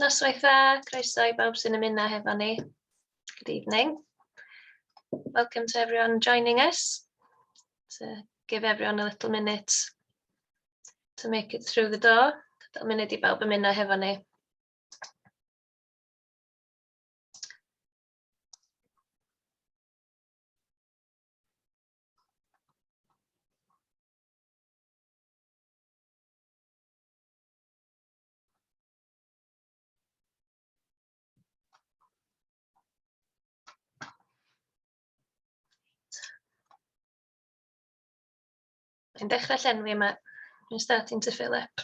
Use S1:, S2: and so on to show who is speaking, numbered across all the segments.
S1: Noswaith dda, croeso I bawb sy'n ymuno hefo ni. Good evening. Welcome to everyone joining us. To give everyone a little minute to make it through the door. Gadael munud I bawb ymuno hefo ni. Yn dechrau llenwi yma. I'm starting to fill up.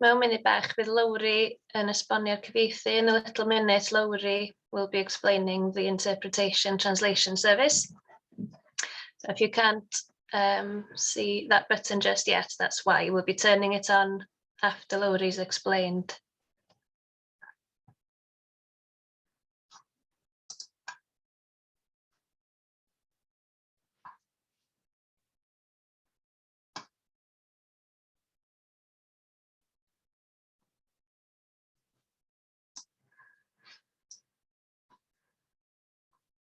S1: Mewn munud bach bydd Lowri yn esbonio'r cyfieithu. In a little minute, Lowri will be explaining the interpretation translation service. So if you can't see that button just yet, that's why. We'll be turning it on after Lowri's explained.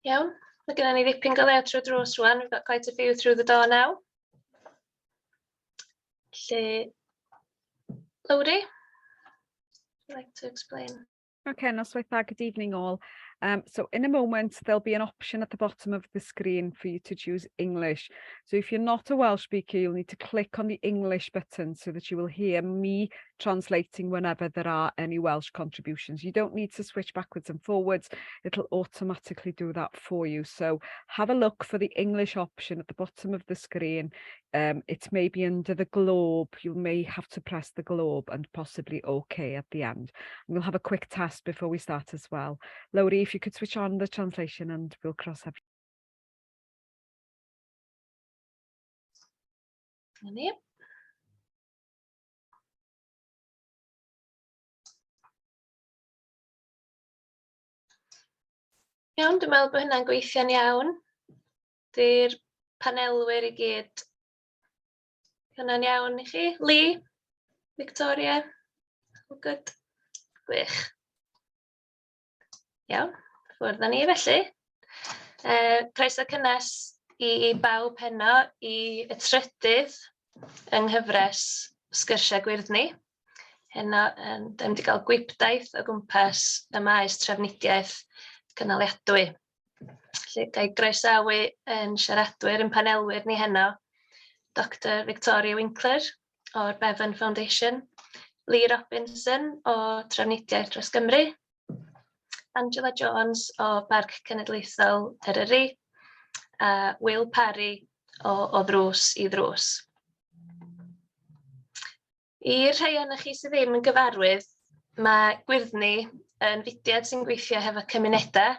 S1: Iawn, mae gennym ni ddipyn go lew trwy drws rwan. We've got quite a few through the door now. Lle, Lowri, would you like to explain?
S2: Okay, noswaith dda, good evening all. So in a moment, there'll be an option at the bottom of the screen for you to choose English. So if you're not a Welsh speaker, you'll need to click on the English button so that you will hear me translating whenever there are any Welsh contributions. You don't need to switch backwards and forwards. It'll automatically do that for you. So have a look for the English option at the bottom of the screen. It may be under the globe. You may have to press the globe and possibly OK at the end. And we'll have a quick test before we start as well. Lowri, if you could switch on the translation and we'll cross everything.
S1: Iawn, dwi'n meddwl bod hynna'n gweithio'n iawn. Di'r panelwyr I gyd. Hynna'n iawn I chi? Lee? Victoria? All good? Gwych. Iawn, ffwrdd â ni felly. Croeso cynnes I bawb heno I y trydydd yng nghyfres Sgwrsiau GwyrddNi. Heno, ddim wedi cael gwybdaeth o gwmpas y maes Trafnidiaeth Gynaliadwy. Felly, gai groesawu yn siaradwyr yn panelwyr ni heno, Dr Victoria Winkler o'r Bevan Foundation, Lee Robinson o Trafnidiaeth dros Gymru, Angela Jones o Barc Cenedlaethol Eryri, a Will Parry o ddrws I ddrws. I'r rhai o'ch chi sydd ddim yn gyfarwydd, mae GwyrddNi yn fudiad sy'n gweithio hefo cymunedau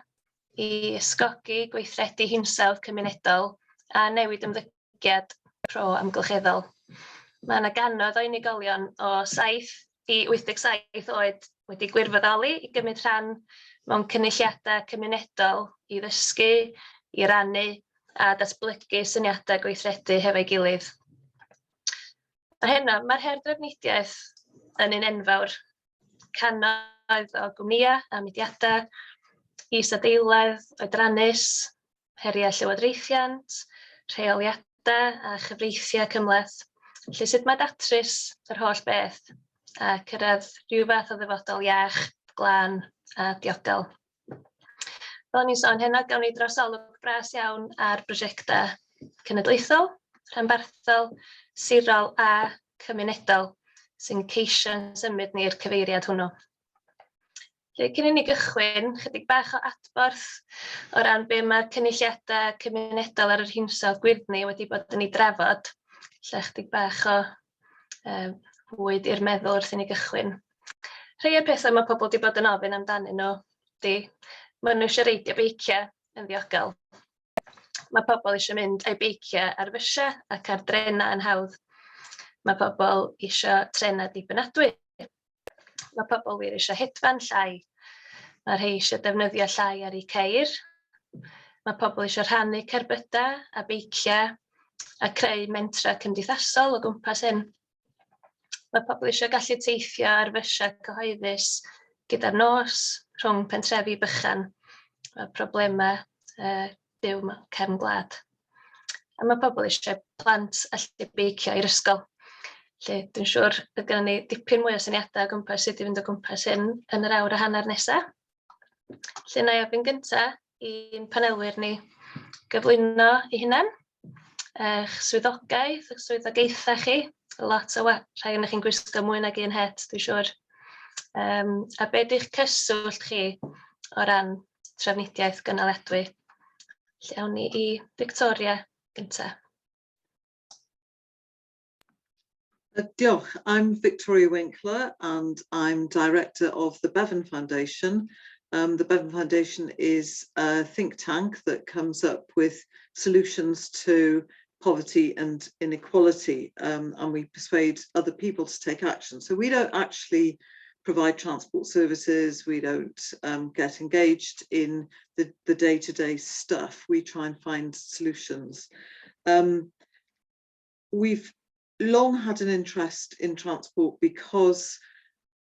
S1: I ysgogi gweithredu hinsawdd cymunedol a newid ymddygiad pro-amgylcheddol. Mae yna gannoedd o unigolion o 7 I 87 oed wedi gwirfoddoli I gymryd rhan mewn cynulliadau cymunedol I ddysgu, I rhannu a datblygu syniadau gweithredu hefo'i gilydd. A heno, mae'r Hedd Trafnidiaeth yn un enfawr. Cannoedd o gwmnïau a mudiadau, is-adeiledd, oedrannus, heriau llywodraethiant, rheoliadau a chyfreithiau cymhleth. Felly sut mae datrys yr holl beth a cyrraedd rhyw fath o ddyfodol iach, glân a diogel. Fel o'n i'n sôn heno, gawn ni drosolwg bras iawn ar brosiectau cenedlaethol, rhanbarthol, sirol a cymunedol sy'n ceisio symud ni'r cyfeiriad hwnnw. Cyn I ni gychwyn, chydig bach o adborth o ran be mae'r cynulliadau cymunedol ar yr hinsawdd GwyrddNi wedi bod yn ei drafod. Chydig bach o fwyd i'r meddwl wrth I ni gychwyn. Rhai o'r pethau mae pobl wedi bod yn ofyn amdanyn nhw ydy, maen nhw eisiau reidio beicio yn ddiogel. Mae pobl eisiau mynd a'i beicio ar fysiau ac ar trenau yn hawdd. Mae pobl eisiau trenau dibynadwy. Mae pobl wir eisiau hedfan llai. Mae rhai eisiau defnyddio llai ar eu ceir. Mae pobl eisiau rhannu cerbydau a beicio a creu mentra cymdeithasol o gwmpas hyn. Mae pobl eisiau gallu teithio ar fysiau cyhoeddus gyda'r nos rhwng pentrefi bychan. Mae problemau byw mewn cefn gwlad. A mae pobl eisiau plant allu beicio i'r ysgol. Dwi'n siŵr y gyda ni dipyn mwy o syniadau o gwmpas sut i fynd o gwmpas hyn yn yr awr a hanner nesaf. Na i ofyn gyntaf i'n panelwyr ni gyflwyno eu hunain, eich swyddogaeth, eich swyddogaethau chi. Lot o rhai yn chi'n gwisgo mwy nag un het, dwi'n siŵr. A be di'ch cyswllt chi o ran trafnidiaeth Gynaliadwy? Lle awn ni i Victoria gyntaf.
S3: Diolch. I'm Victoria Winkler and I'm director of the Bevan Foundation. The Bevan Foundation is a think tank that comes up with solutions to poverty and inequality, and we persuade other people to take action. So we don't actually provide transport services, we don't get engaged in the day-to-day stuff, we try and find solutions. We've long had an interest in transport because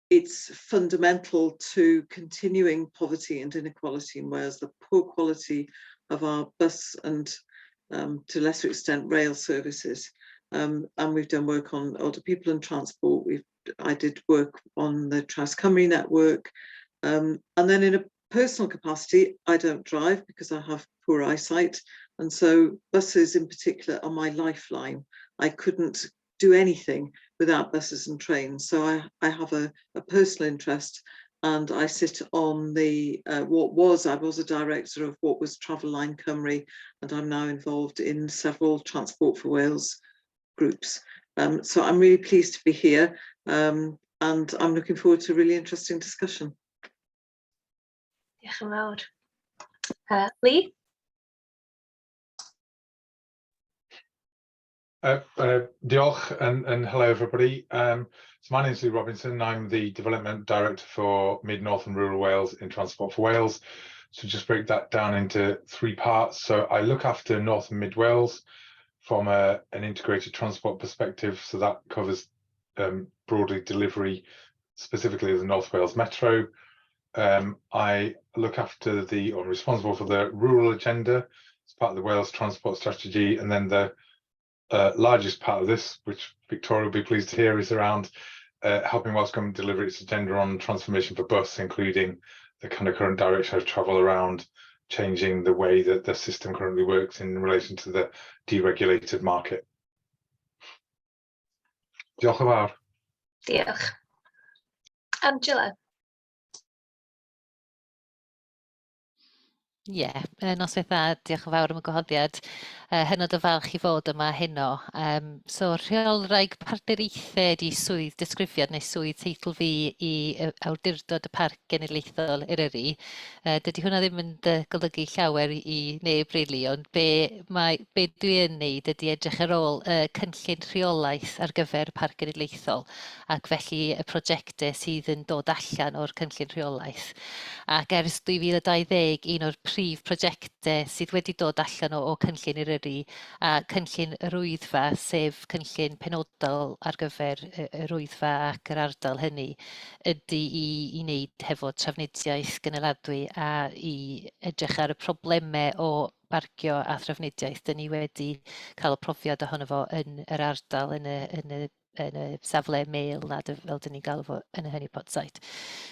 S3: it's fundamental to continuing poverty and inequality in Wales, the poor quality of our bus and to a lesser extent rail services. And we've done work on older people and transport. I did work on the Trafnidiaeth network. And then in a personal capacity, I don't drive because I have poor eyesight. And so buses in particular are my lifeline. I couldn't do anything without buses and trains. So I have a personal interest, and I sit on the I was a director of what was Travel Line Cymru, and I'm now involved in several Transport for Wales groups. So I'm really pleased to be here, and I'm looking forward to a really interesting discussion.
S1: Diolch yn fawr. Lee?
S4: Diolch and hello everybody. So my name is Lee Robinson. I'm the Development Director for Mid, North and Rural Wales in Transport for Wales. So just break that down into 3 parts. So I look after North and Mid Wales from an integrated transport perspective. So that covers broadly delivery, specifically the North Wales Metro. I look after I'm responsible for the rural agenda as part of the Wales Transport Strategy, and then the largest part of this, which Victoria will be pleased to hear, is around helping Wales Government deliver its agenda on transformation for bus, including the kind of current direction of travel around changing the way that the system currently works in relation to the deregulated market. Diolch yn fawr.
S1: Diolch. Angela?
S5: Noswaith dda, diolch yn fawr am y gwahoddiad. Hynod o falch i fod yma heno. So rheolwraig partneriaethau ydi swydd disgrifiad neu swydd teitl fi i awdurdod y Parc Cenedlaethol Eryri. Dydy hwnna ddim yn golygu llawer i neb rili, ond be dwi yn neud ydy edrych ar ôl cynllun rheolaeth ar gyfer y Parc Cenedlaethol, ac felly y prosiectau sydd yn dod allan o'r cynllun rheolaeth. Ac ers 2020, un o'r prif prosiectau sydd wedi dod allan o cynllun Eryri a cynllun yr Wyddfa, sef cynllun penodol ar gyfer yr Wyddfa ac yr ardal hynny, ydy i wneud hefo trafnidiaeth Gynaliadwy a i edrych ar y problemau o barcio a thrafnidiaeth. Dyn ni wedi cael y profiad ohono fo yn yr ardal, yn y safle meil na fel dyn ni'n gael fo yn y honeypot site.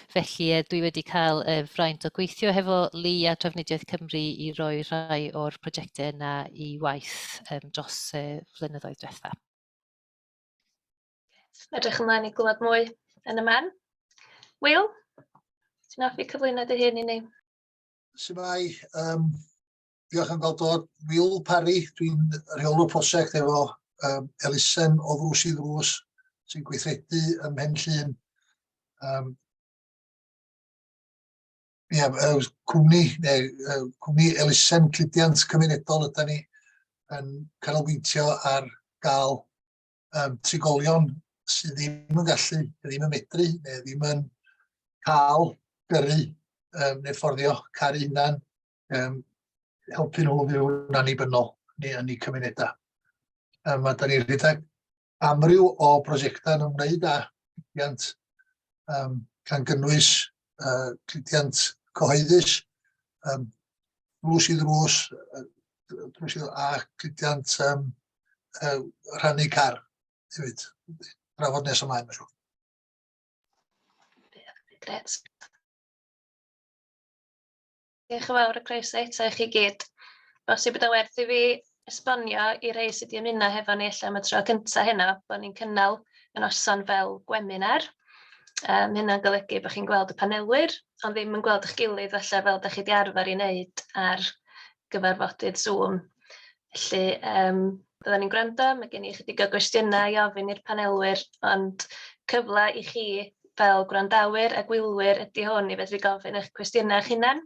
S5: Felly dwi wedi cael fraint o gweithio hefo Lee a Trafnidiaeth Cymru i roi rhai o'r prosiectau yna i waith dros flynyddoedd diwetha.
S1: Edrych ymlaen i glywed mwy yn y man. Will? Ti'n hoffi cyflwyno dy hun i ni?
S6: Shwmai, diolch yn gweld dod. Will Parry, dwi'n rheolwr prosiect efo elusen o ddrws i ddrws sy'n gweithredu ym Mhenllyn. Cwmni elusen cludiant cymunedol ydyn ni yn canolbwyntio ar gael trigolion sydd ddim yn gallu, ddim yn medru, neu ddim yn cael gyrru neu fforddio caru hunan, helpu nhw fyw yn annibynnol yn eu cymunedau. Mae da ni'n rhedeg amryw o brosiectau yn ymwneud â cludiant, gan gynnwys cludiant cyhoeddus, drws i drws, a cludiant rhannu car hefyd. Drafod nes ymlaen, mae'n siŵr.
S1: Gret. Diolch yn fawr y croeso eto i chi gyd. Bosib bod o werth i fi esbonio i rei sydd wedi ymuno hefo ni allan am y tro cyntaf heno, bod ni'n cynnal y noson fel gweminar. Hynna'n golygu bod chi'n gweld y panelwyr, ond ddim yn gweld eich gilydd falle fel ydych chi wedi arfer i wneud ar gyfarfodydd Zoom. Felly, byddwn ni'n gwrando, mae gen i chydig o gwestiynau i ofyn i'r panelwyr, ond cyfle i chi fel gwrandawyr a gwylwyr ydy hwn i fedru gofyn eich cwestiynau eich hunan.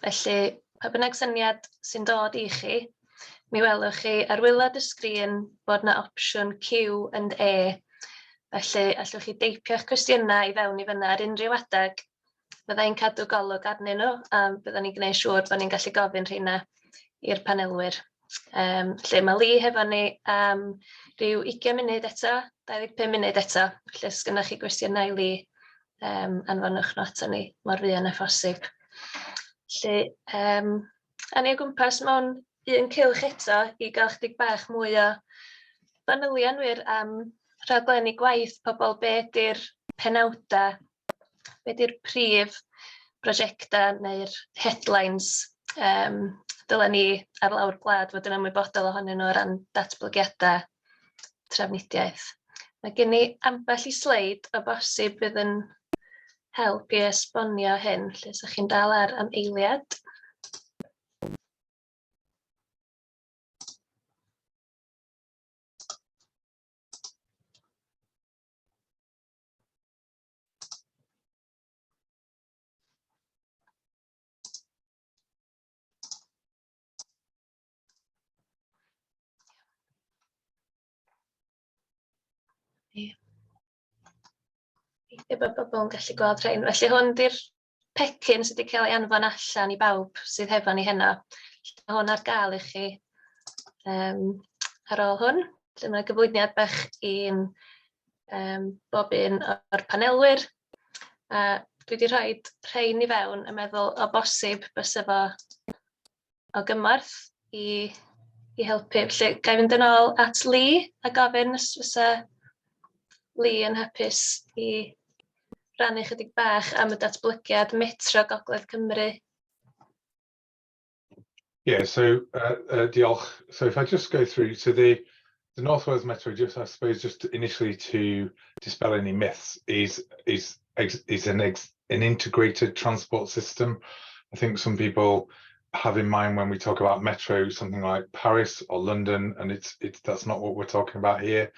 S1: Felly, pa bynnag syniad sy'n dod i chi, mi welwch chi ar waelod y sgrin bod yna opsiwn Q&A. Felly, allwch chi deipio eich cwestiynau i fewn i fyna ar unrhyw adeg. Byddai'n cadw golwg arnyn nhw, a byddwn ni'n gwneud siŵr bod ni'n gallu gofyn rheina i'r panelwyr. Felly, mae Lee hefo ni rhyw 20 munud eto, 25 munud eto. Felly, os gynnwch chi gwestiynau i Lee, anfonwch nhw ato ni mor fuan â phosib. Felly, a ni o gwmpas mewn un cylch eto i gael chydig bach mwy o fanylion am rhaglenni gwaith pobl, be ydy'r penawdau, be ydy'r prif brosiectau neu'r headlines dylen ni ar lawr gwlad fod yn ymwybodol ohonyn nhw o ran datblygiadau trafnidiaeth. Mae gen i ambell i sleid o bosib bydd yn help i esbonio hyn, lle os ydych chi'n dal ar am eiliad. Bod pobl yn gallu gweld rhain. Felly hwn di'r pecyn sydd wedi cael ei anfon allan i bawb sydd hefo ni heno. Mae hwn ar gael i chi ar ôl hwn. Mae gyflwyniad bach i'n bob un o'r panelwyr. Dwi wedi rhoi rhain i fewn yn meddwl o bosib bys efo o gymorth i helpu. Felly, ga i fynd yn ôl at Lee a gofyn os fysa Lee yn hapus i rhannu chydig bach am y datblygiad metro Gogledd Cymru.
S4: Yeah, so diolch. So if I just go through, so the North Wales Metro, just I suppose, just initially to dispel any myths, is an integrated transport system. I think some people have in mind when we talk about metro something like Paris or London, and that's not what we're talking about here.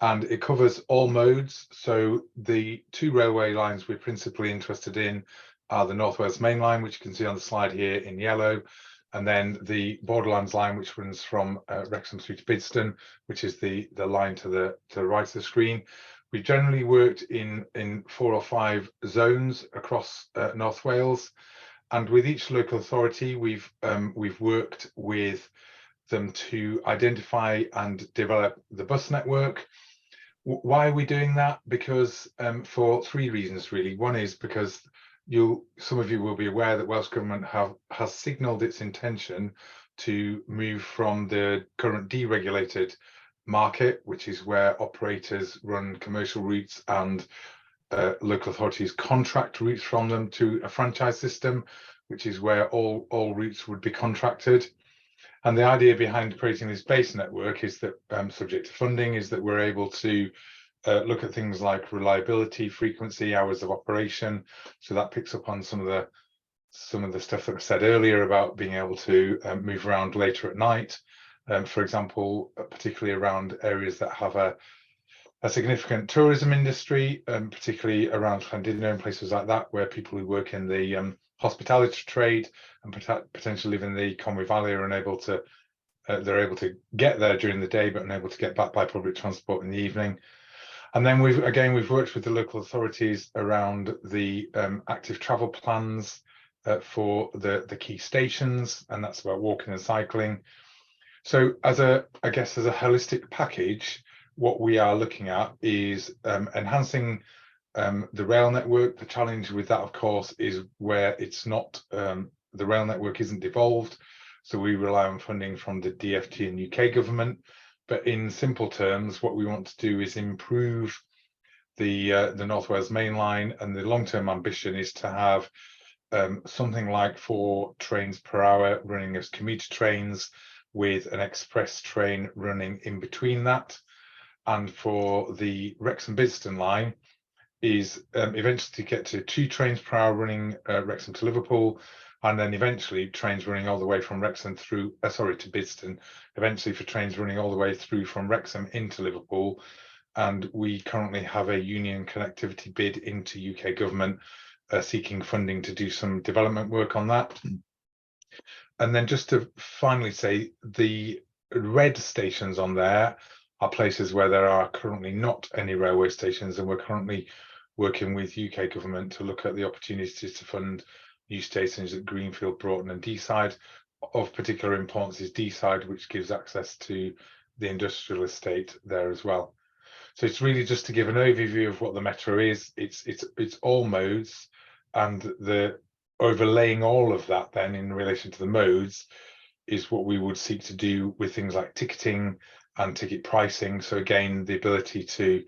S4: And it covers all modes. So the two railway lines we're principally interested in are the North Wales Main Line, which you can see on the slide here in yellow, and then the Borderlands line, which runs from Wrexham through to Bidston, which is the line to the right of the screen. We've generally worked in 4 or 5 zones across North Wales, and with each local authority, we've worked with them to identify and develop the bus network. Why are we doing that? Because for 3 reasons really. One is because some of you will be aware that Welsh Government has signalled its intention to move from the current deregulated market, which is where operators run commercial routes and local authorities contract routes from them, to a franchise system, which is where all routes would be contracted. And the idea behind creating this base network is that, subject to funding, is that we're able to look at things like reliability, frequency, hours of operation. So that picks up on some of the stuff that was said earlier about being able to move around later at night. For example, particularly around areas that have a significant tourism industry, particularly around Trafnidiaeth and places like that, where people who work in the hospitality trade and potentially live in the Conwy Valley are unable to, they're able to get there during the day but unable to get back by public transport in the evening. And then we've worked with the local authorities around the active travel plans for the key stations, and that's about walking and cycling. So I guess as a holistic package, what we are looking at is enhancing the rail network. The challenge with that, of course, is where it's not, the rail network isn't devolved, so we rely on funding from the DfT and UK government. But in simple terms, what we want to do is improve the North Wales Main Line, and the long-term ambition is to have something like 4 trains per hour running as commuter trains, with an express train running in between that. And for the Wrexham Bidston line is eventually to get to 2 trains per hour running Wrexham to Liverpool, and then eventually trains running all the way from Wrexham through, to Bidston, eventually for trains running all the way through from Wrexham into Liverpool. And we currently have a union connectivity bid into UK government seeking funding to do some development work on that. And then just to finally say, the red stations on there are places where there are currently not any railway stations, and we're currently working with UK government to look at the opportunities to fund new stations at Greenfield, Broughton and Deeside. Of particular importance is Deeside, which gives access to the industrial estate there as well. So it's really just to give an overview of what the Metro is. It's all modes, and the overlaying all of that then in relation to the modes is what we would seek to do with things like ticketing and ticket pricing. So again, the ability to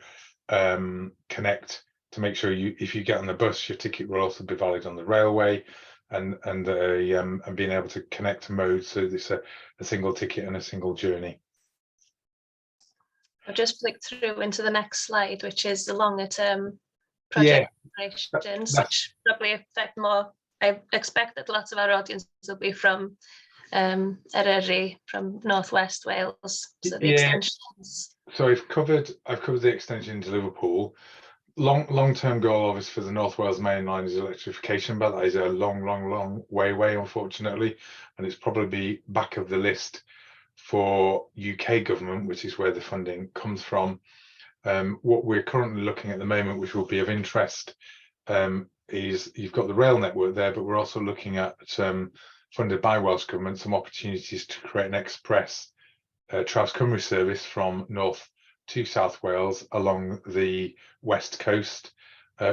S4: connect, to make sure if you get on the bus, your ticket will also be valid on the railway, and being able to connect modes so it's a single ticket and a single journey.
S1: I'll just flick through into the next slide, which is the longer term project operations, which probably affect more. I expect that lots of our audience will be from Eryri, from Northwest Wales. So the extensions.
S4: So I've covered the extension to Liverpool. Long-term goal, obviously, for the North Wales Main Line is electrification, but that is a long way away, unfortunately, and it's probably back of the list for UK government, which is where the funding comes from. What we're currently looking at the moment, which will be of interest, is you've got the rail network there, but we're also looking at, funded by Welsh Government, some opportunities to create an express Traws Cymru service from North to South Wales along the west coast,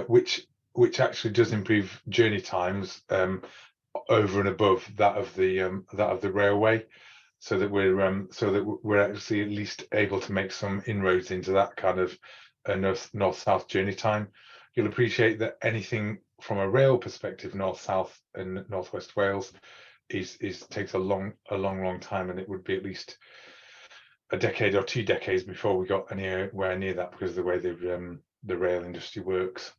S4: which actually does improve journey times over and above that of the railway, so that we're actually at least able to make some inroads into that kind of north-south journey time. You'll appreciate that anything from a rail perspective, north-south and northwest Wales, takes a long time, and it would be at least a decade or 2 decades before we got anywhere near that, because of the way the rail industry works.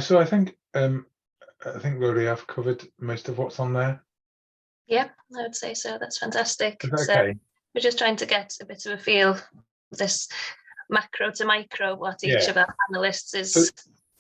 S4: So I think Lowri, I've covered most of what's on there.
S1: Yeah, I would say so. That's fantastic.
S4: Okay.
S1: So we're just trying to get a bit of a feel of this macro to micro, what each of our panelists is.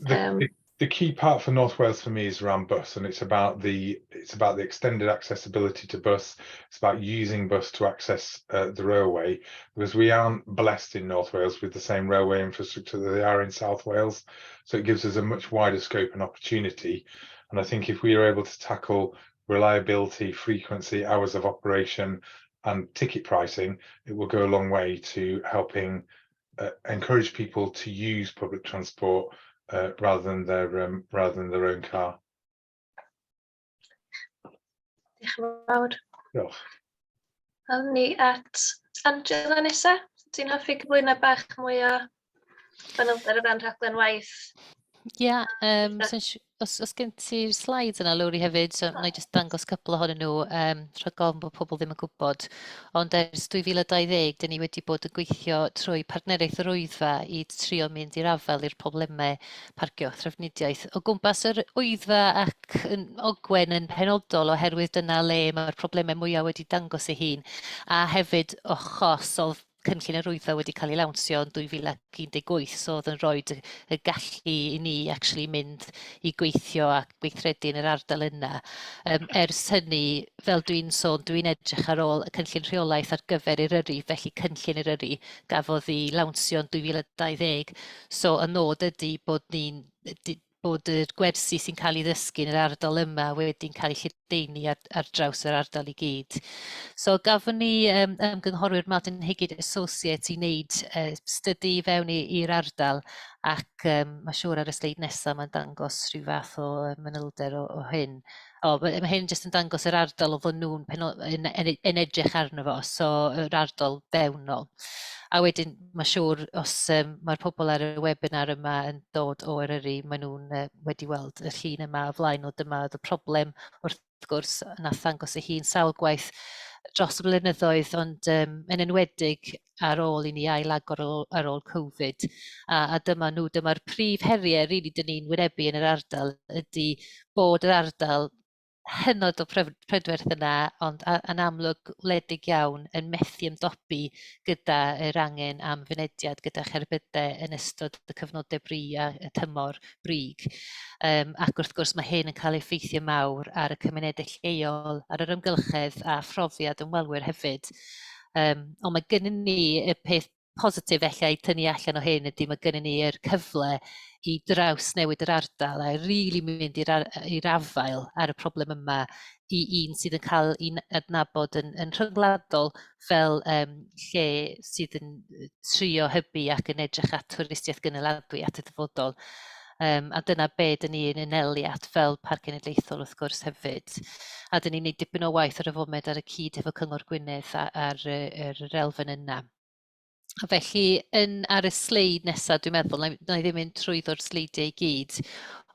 S4: So the key part for North Wales for me is around bus, and it's about the extended accessibility to bus. It's about using bus to access the railway, because we aren't blessed in North Wales with the same railway infrastructure that they are in South Wales. So it gives us a much wider scope and opportunity. And I think if we are able to tackle reliability, frequency, hours of operation, and ticket pricing, it will go a long way to helping encourage people to use public transport rather than their own car.
S1: Diolch yn fawr.
S4: Diolch.
S1: Awn ni at Angela nesa. Ti'n hoffi cyflwyno bach mwy o fanylder o ran rhaglen waith?
S5: Ia, os gen ti'r slides yna, Lowri, hefyd, so na i just dangos cwpl ohonyn nhw, rhag ofn bod pobl ddim yn gwybod. Ond ers 2020, dyn ni wedi bod yn gweithio trwy partneriaeth yr Wyddfa i trio mynd i'r afel i'r problemau parcio Trafnidiaeth. O gwmpas yr Wyddfa ac Ogwen yn penodol, oherwydd dyna le mae'r problemau mwyaf wedi dangos eu hun. A hefyd, ochos oedd cynllun yr Wyddfa wedi cael ei lawnsio yn 2018, so oedd yn rhoi y gallu i ni actually mynd i gweithio a gweithredu yn yr ardal yna. Ers hynny, fel dwi'n sôn, dwi'n edrych ar ôl y cynllun rheolaeth ar gyfer Eryri, felly cynllun Eryri gafodd ei lawnsio yn 2020. So y nod ydy bod ni'n bod y gwersi sy'n cael ei ddysgu yn yr ardal yma wedi'n cael ei lledaenu ar draws yr ardal i gyd. So gafon ni ymgynghorwyr Martin Higid Associate i wneud study fewn i'r ardal, ac mae siŵr ar y sleid nesaf mae'n dangos rhyw fath o manylder o hyn. Mae hyn jyst yn dangos yr ardal o fod nhw'n yn edrych arno fo, so yr ardal fewnol. A wedyn, mae siŵr os mae'r pobl ar y webinar yma yn dod o Eryri, maen nhw'n wedi weld y llun yma o flaen o dyma oedd y problem wrth gwrs nath ddangos ei hun sawl gwaith dros y blynyddoedd, ond yn enwedig ar ôl i ni ail-agor ar ôl Covid. A dyma'r prif heriau rili dyn ni'n wynebu yn yr ardal ydy bod yr ardal hynod o prydferth yna, ond yn amlwg wledig iawn yn methu ymdopi gyda yr angen am fynediad gyda cherbydau yn ystod y cyfnodau bri a y tymor brig. Ac wrth gwrs mae hyn yn cael effeithio mawr ar y cymunedau lleol, ar yr ymgylchedd a phrofiad ymwelwyr hefyd. Ond mae gennym ni y peth positif efallai tynnu allan o hyn ydy mae gennym ni'r cyfle i draws newid yr ardal a rili mynd i'r afael ar y problem yma i un sydd yn cael ei adnabod yn ryngwladol fel lle sydd yn trio hybu ac yn edrych at twristiaeth Gynaliadwy at y dyfodol. A dyna be dyn ni'n yneliad fel Parc Cenedlaethol wrth gwrs hefyd. A dyn ni'n neud dipyn o waith ar y foment ar y cyd efo Cyngor Gwynedd ar yr elfen yna. A felly, ar y sleid nesaf, dwi'n meddwl, na i ddim mynd trwyddo'r sleidiau i gyd,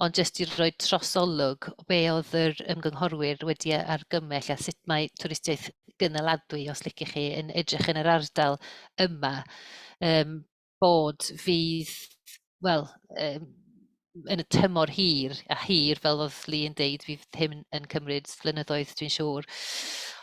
S5: ond jyst i roi trosolwg o be oedd yr ymgynghorwyr wedi argymell a sut mae twristiaeth Gynaliadwy, os liciwch chi, yn edrych yn yr ardal yma, bod fydd, wel, yn y tymor hir, a hir fel oedd Lee yn deud, fydd hyn yn cymryd flynyddoedd, dwi'n siŵr.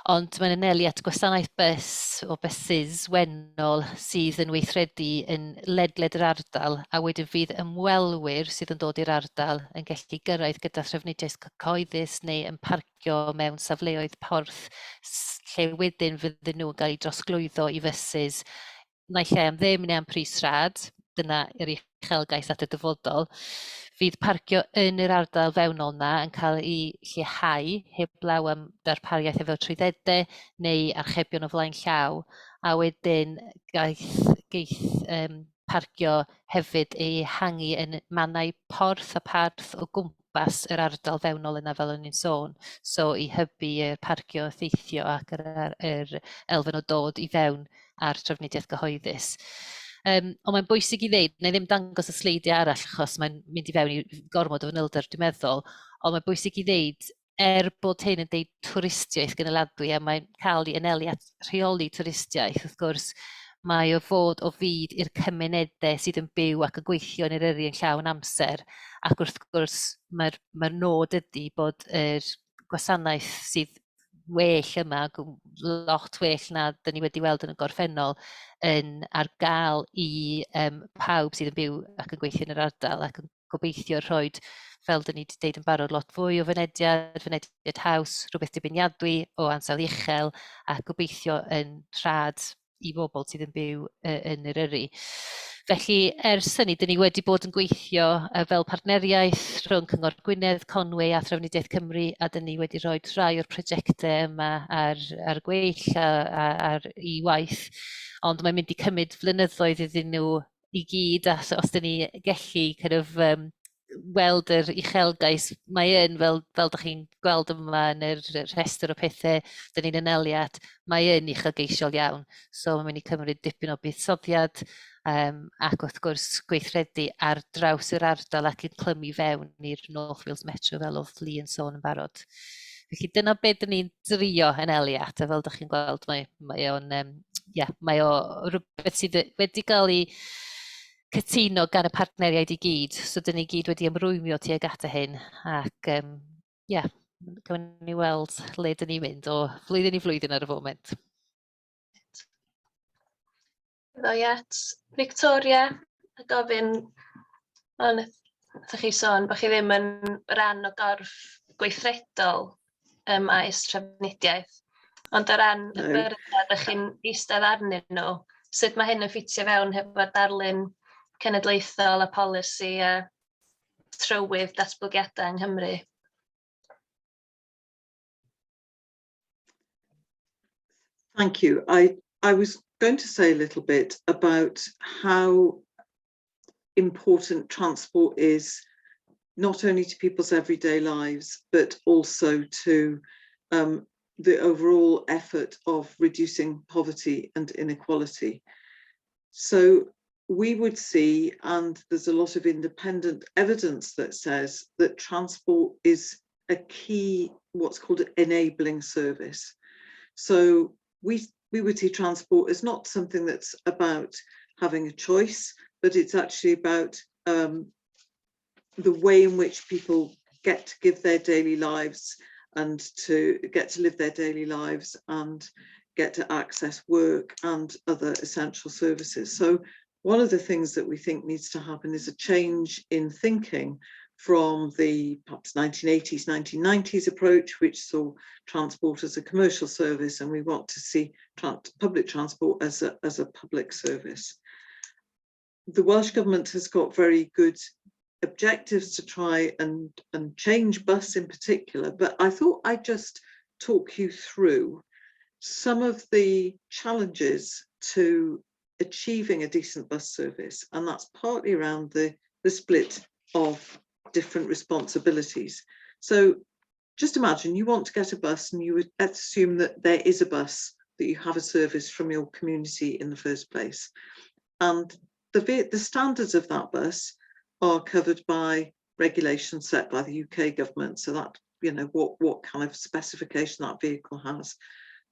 S5: Ond mae'n anelu at gwasanaeth bys o byses wennol sydd yn weithredu yn ledled yr ardal, a wedyn fydd ymwelwyr sydd yn dod i'r ardal yn gallu gyrraedd gyda trafnidiaeth cyhoeddus neu yn parcio mewn safleoedd porth lle wedyn fydden nhw'n cael eu drosglwyddo i fyses naill ai am ddim neu am pris rhad, dyna yr uchelgais at y dyfodol. Fydd parcio yn yr ardal fewnol yna yn cael ei lleihau heblaw am darpariaeth efo trwyddedau neu archebion o flaen llaw, a wedyn geith parcio hefyd ei hangu yn mannau porth a parth o gwmpas yr ardal fewnol yna fel o'n i'n sôn, so i hybu y parcio theithio ac yr elfen o dod i fewn ar trafnidiaeth gyhoeddus. Ond mae'n bwysig i ddeud, na i ddim dangos y sleidiau arall achos mae'n mynd i fewn i gormod o fanylder dwi'n meddwl, ond mae'n bwysig i ddeud, bod hyn yn deud twristiaeth Gynaliadwy a mae'n cael ei anelu at rheoli twristiaeth, wrth gwrs, mae o fod o fyd i'r cymunedau sydd yn byw ac yn gweithio yn yr Eryri yn llawn amser, ac wrth gwrs mae'r nod ydy bod yr gwasanaeth sydd well yma, lot well na dyn ni wedi weld yn y gorffennol, yn ar gael i pawb sydd yn byw ac yn gweithio yn yr ardal ac yn gobeithio rhoi, fel dyn ni wedi deud yn barod, lot fwy o fynediad haws, rhywbeth dibeniadwy o ansawdd uchel a gobeithio yn rhad i bobl sydd yn byw yn yr Eryri. Felly, ers hynny, dyn ni wedi bod yn gweithio fel partneriaeth rhwng Cyngor Gwynedd, Conwy a Trafnidiaeth Cymru, a dyn ni wedi rhoi rhai o'r prosiectau yma ar gweill ar i waith, ond mae'n mynd i cymryd flynyddoedd iddyn nhw i gyd, a os dyn ni gallu weld yr uchelgais, mae yn, fel ydych chi'n gweld yma yn yr rhestr o pethau dyn ni'n aneliad, mae yn uchelgeisiol iawn. So mae'n mynd i cymryd dipyn o buddsoddiad ac wrth gwrs gweithredu ar draws yr ardal ac yn clymu fewn i'r North Wales Metro fel oedd Lee yn sôn yn barod. Felly dyna beth dyn ni'n drio aneliad, a fel ydych chi'n gweld, mae o rhywbeth sydd wedi cael ei cytuno gan y partneriaid i gyd, so dyn ni gyd wedi ymrwymio tuag at hyn, ac gawn ni weld le dyn ni'n mynd o flwyddyn i flwyddyn ar y foment.
S1: Ddoi Victoria, a gofyn, ydych chi sôn bod chi ddim yn rhan o gorff gweithredol maes trafnidiaeth, ond o ran y byrddau ydych chi'n eistedd arnyn nhw, sut mae hyn yn ffitio fewn hefo darlun cenedlaethol a polisi a trywydd datblygiadau yng Nghymru.
S3: Thank you. I was going to say a little bit about how important transport is, not only to people's everyday lives, but also to the overall effort of reducing poverty and inequality. So we would see, and there's a lot of independent evidence that says that transport is a key, what's called an enabling service. So we would see transport as not something that's about having a choice, but it's actually about the way in which people get to give their daily lives and to get to live their daily lives and get to access work and other essential services. So one of the things that we think needs to happen is a change in thinking from the perhaps 1980s, 1990s approach, which saw transport as a commercial service, and we want to see public transport as a public service. The Welsh Government has got very good objectives to try and change bus in particular, but I thought I'd just talk you through some of the challenges to achieving a decent bus service, and that's partly around the split of different responsibilities. So just imagine you want to get a bus, and you would assume that there is a bus, that you have a service from your community in the first place, and the standards of that bus are covered by regulations set by the UK government, so that, you know, what kind of specification that vehicle has,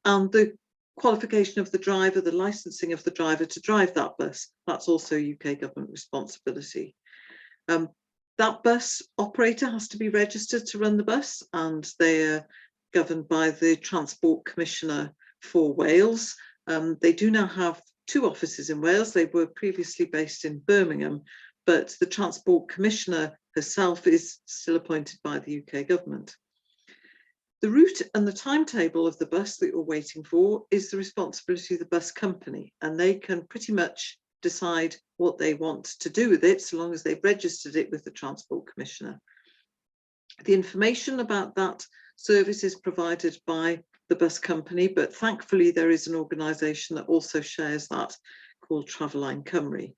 S3: and the qualification of the driver, the licensing of the driver to drive that bus, that's also UK government responsibility. That bus operator has to be registered to run the bus, and they're governed by the Transport Commissioner for Wales. They do now have 2 offices in Wales. They were previously based in Birmingham, but the Transport Commissioner herself is still appointed by the UK government. The route and the timetable of the bus that you're waiting for is the responsibility of the bus company, and they can pretty much decide what they want to do with it, so long as they've registered it with the Transport Commissioner. The information about that service is provided by the bus company, but thankfully there is an organisation that also shares that, called Travelline Cymru.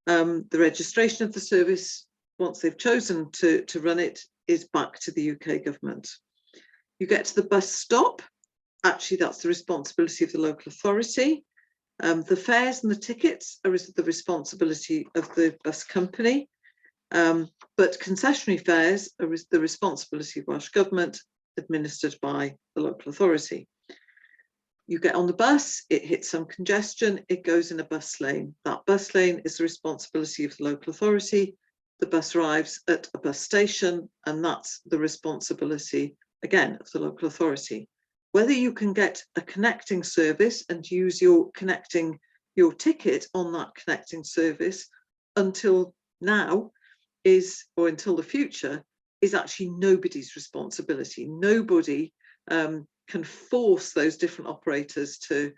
S3: The registration of the service, once they've chosen to run it, is back to the UK government. You get to the bus stop, actually that's the responsibility of the local authority. The fares and the tickets are the responsibility of the bus company, but concessionary fares are the responsibility of Welsh Government, administered by the local authority. You get on the bus, it hits some congestion, it goes in a bus lane. That bus lane is the responsibility of the local authority. The bus arrives at a bus station, and that's the responsibility, again, of the local authority. Whether you can get a connecting service and use your ticket on that connecting service until now or until the future, is actually nobody's responsibility. Nobody can force those different operators to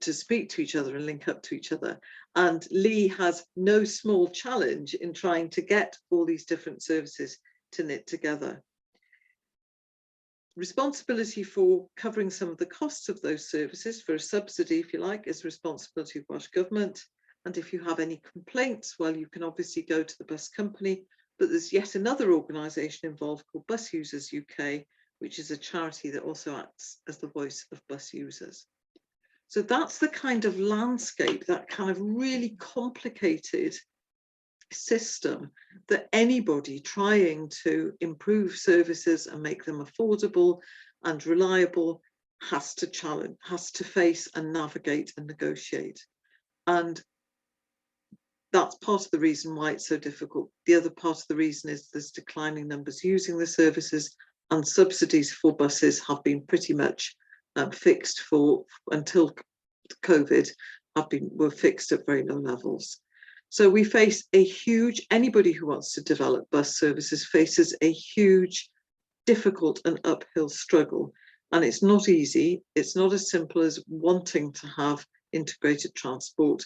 S3: speak to each other and link up to each other. And Lee has no small challenge in trying to get all these different services to knit together. Responsibility for covering some of the costs of those services, for a subsidy, if you like, is the responsibility of Welsh Government. And if you have any complaints, well, you can obviously go to the bus company, but there's yet another organisation involved called Bus Users UK, which is a charity that also acts as the voice of bus users. So that's the kind of landscape, that kind of really complicated system that anybody trying to improve services and make them affordable and reliable has to challenge, has to face and navigate and negotiate. And that's part of the reason why it's so difficult. The other part of the reason is there's declining numbers using the services, and subsidies for buses have been pretty much fixed for, until COVID, were fixed at very low levels. So we face a huge, anybody who wants to develop bus services faces a huge, difficult and uphill struggle. And it's not easy. It's not as simple as wanting to have integrated transport.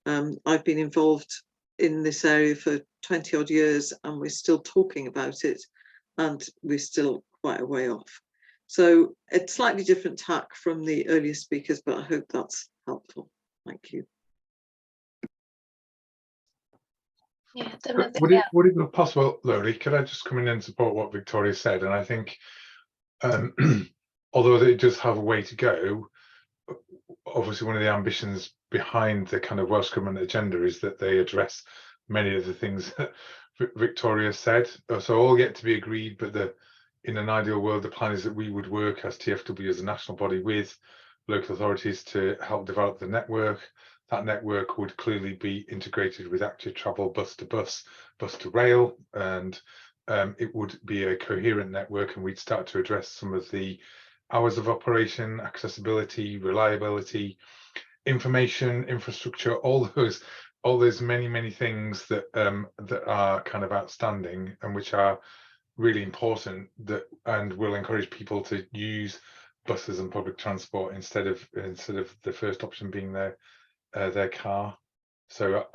S3: I've been involved in this area for 20 odd years and we're still talking about it and we're still quite a way off. So a slightly different tack from the earlier speakers, but I hope that's helpful. Thank you.
S1: Yeah,
S4: Would it be possible, Lowri, could I just come in and support what Victoria said? And I think, although they just have a way to go, obviously one of the ambitions behind the kind of Welsh Government agenda is that they address many of the things that Victoria said. So all get to be agreed, but in an ideal world, the plan is that we would work as TFW as a national body with local authorities to help develop the network. That network would clearly be integrated with active travel, bus to bus, bus to rail, and it would be a coherent network, and we'd start to address some of the hours of operation, accessibility, reliability, information, infrastructure, all those many things that that are kind of outstanding and which are really important, and will encourage people to use buses and public transport instead of the first option being their car. So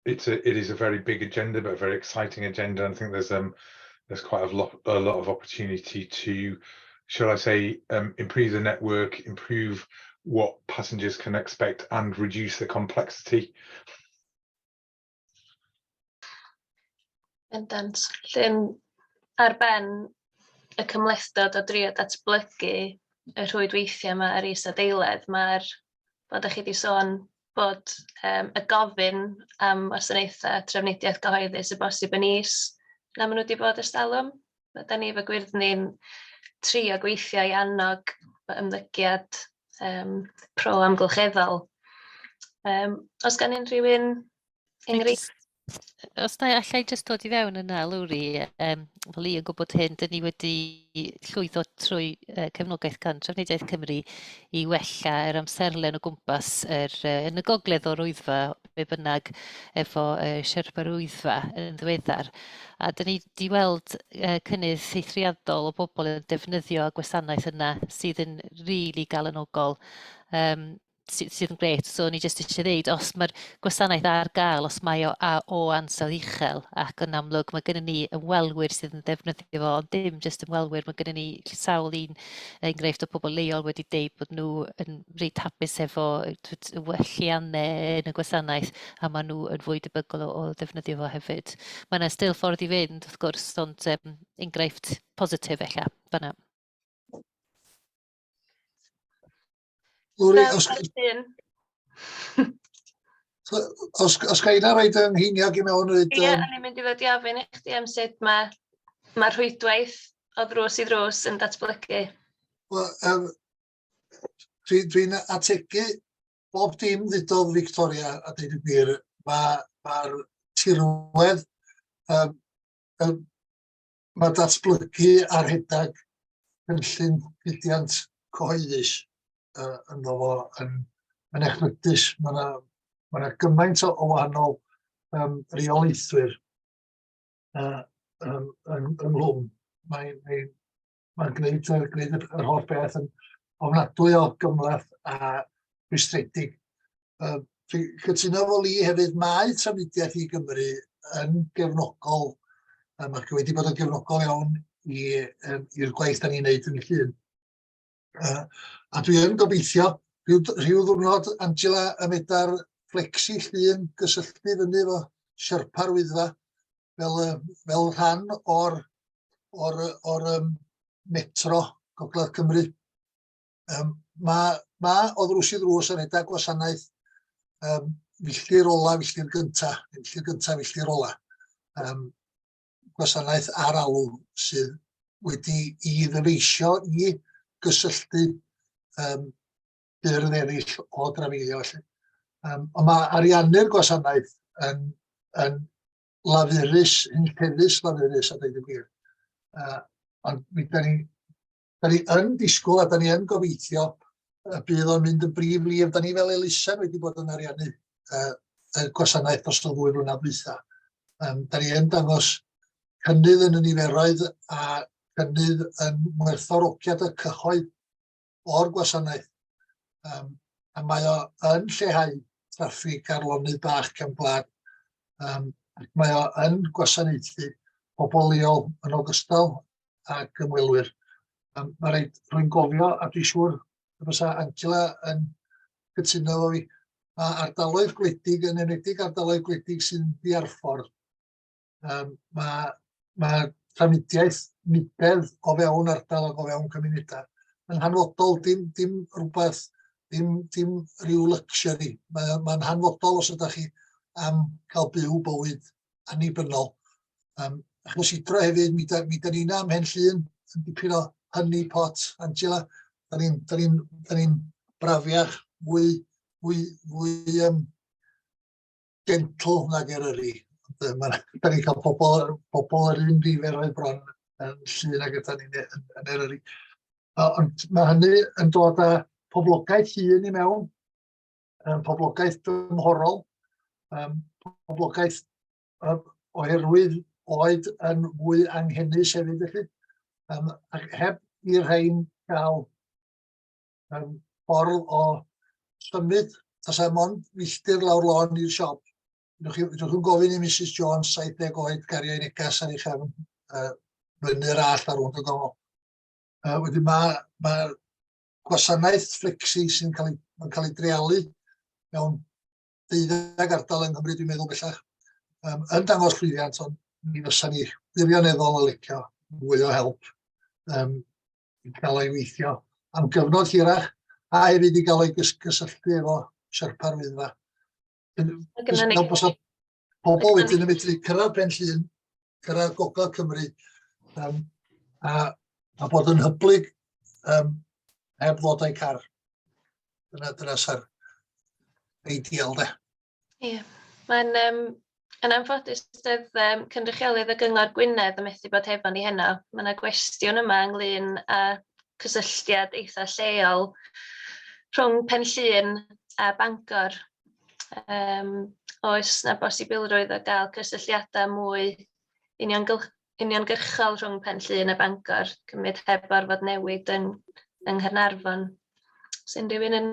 S4: it is a very big agenda, but a very exciting agenda. And I think there's quite a lot of opportunity to, shall I say, improve the network, improve what passengers can expect, and reduce the complexity.
S1: Bendant. Ar ben y cymhlethdod o drio datblygu y rhwydweithiau yma ar is-adeiledd, bod chi wedi sôn bod y gofyn am wasanaethau trafnidiaeth gyhoeddus y bosib yn is na maen nhw wedi bod ers talwm. Da ni efo GwyrddNi'n trio gweithio i annog ymddygiad pro amgylcheddol. Os gan unrhyw un enghraifft?
S5: Os na allai jyst dod i fewn yna, Lowri, fel i yn gwybod hyn, dyn ni wedi llwyddo trwy cefnogaeth gan Trafnidiaeth Cymru i wella yr amserlen o gwmpas yn y gogledd o'r Wyddfa, be bynnag, efo siarpar Wyddfa yn ddiweddar. A dyn ni wedi weld cynnydd eithriadol o bobl yn defnyddio gwasanaeth yna sydd yn rili galonogol. Sydd yn grêt, so ni jyst eisiau ddeud, os mae'r gwasanaeth ar gael, os mae o ansawdd uchel, ac yn amlwg mae gennym ni ymwelwyr sydd yn defnyddio fo, ond dim jyst ymwelwyr, mae gennym ni sawl enghraifft o bobl leol wedi deud bod nhw yn reit hapus efo gwelliannau yn y gwasanaeth, a maen nhw yn fwy debygol o ddefnyddio fo hefyd. Mae yna still ffordd i fynd, wrth gwrs, ond enghraifft positif eich fan'na.
S6: Lowri, os ga i na roed yngheniog i mewn...
S1: Ie, a ni'n mynd i ddod i ofyn i chdi am sut mae'r rhwydwaith o ddrws i ddrws yn datblygu.
S6: Dwi'n ategu bob dim ddudodd Victoria a deud y gwir. Mae'r tirwedd, mae datblygu ar rhedag cynllun diwylliant cyhoeddus ynddo fo yn echnydus. Mae yna gymaint o wahanol reolaethwyr ynglwm. Mae'n gwneud yr holl beth yn ofnadwy o gymlath a rwystredig. Cytuno fo li hefyd, mae Trafnidiaeth i Gymru yn gefnogol, ac wedi bod yn gefnogol iawn i'r gwaith da ni'n neud yn y llun. A dwi yn gobeithio, rhyw ddwrnod Angela y medar flexi llun gysylltu fyny efo siarpar Wyddfa fel rhan o'r metro Gogledd Cymru. Mae o ddrws i ddrws yn rhedag gwasanaeth filltir ola, filltir gynta, filltir ola. Gwasanaeth ar alw sydd wedi i ddyfeisio i gysylltu byrdd eraill o drafeilio. Ond mae ariannu'r gwasanaeth yn lafurus, yn llefus lafurus, a dweud y gwir. Ond da ni yn disgwyl a da ni yn gobeithio bydd o'n mynd y brif lif. Da ni fel elusen wedi bod yn ariannu y gwasanaeth dros y 2 blynedd dwytha. Da ni yn dangos cynnydd yn y niferoedd a cynnydd yn werthfawrogiad y cyhoedd o'r gwasanaeth. A mae o yn lleihau traffig ar lonydd bach cefn gwlad Mae o yn gwasanaethu pobl leol yn ogystal ac ymwelwyr. Mae rwy'n gofio, a dwi'n siŵr y bysa Angela yn cytuno efo fi, mae ardaloedd gwledig, yn enwedig ardaloedd gwledig sy'n ddiarffordd. Mae trafnidiaeth nibedd o fewn ardal ac o fewn cymunedau yn hanfodol, dim rhywbeth, dim rhyw luxury. Mae'n hanfodol os ydych chi am cael byw bywyd annibynnol. Chysidro hefyd, mi da ni'n am Hen Llŷn yn dipyn o honey pot, Angela. Da ni'n brafiach, fwy gentle nag Eryri. Da ni'n cael pobl yr un niferoedd bron yn Llŷn ac ydyn ni'n yn Eryri. Ond mae hynny yn dod â poblogaeth hŷn i mewn, poblogaeth dymhorol, poblogaeth oherwydd oed yn fwy anghennus hefyd felly. Ac heb i'r rhain gael ffordd o symud, tas e mond milltir lawr lôn i'r siop. Ydwch chi'n gofyn i Mrs Jones 70 oed gario ei neges ar ei chefn fyny'r all ar hwnt o gofal. Wedyn mae gwasanaeth flexi sy'n cael ei dreialu mewn 12 ardal yng Nghymru, dwi'n meddwl bellach, yn dangos llwyddiant, ond mi fysa ni wirioneddol o licio fwy o help i gael ei weithio am gyfnod hirach a hefyd i gael ei gysylltu efo siarpar wyddfa. Pobl wedyn yn medru cyrraedd Ben Llŷn, cyrraedd Gogledd Cymru a bod yn hyblyg heb ddod â'i car. Dyna sa'r eidial de.
S1: Ie, mae'n yn anffodus doedd cynrychioledd y Gyngor Gwynedd yn methu bod hefo ni heno. Mae yna gwestiwn yma ynglyn â cysylltiad eitha lleol rhwng Pen Llŷn a Bangor. Oes na bosibilrwydd o gael cysylltiadau mwy uniongyrchol rhwng Pen Llŷn a Bangor, cymryd heb orfod newid yng Nghaernarfon. Sy'n rhywun yn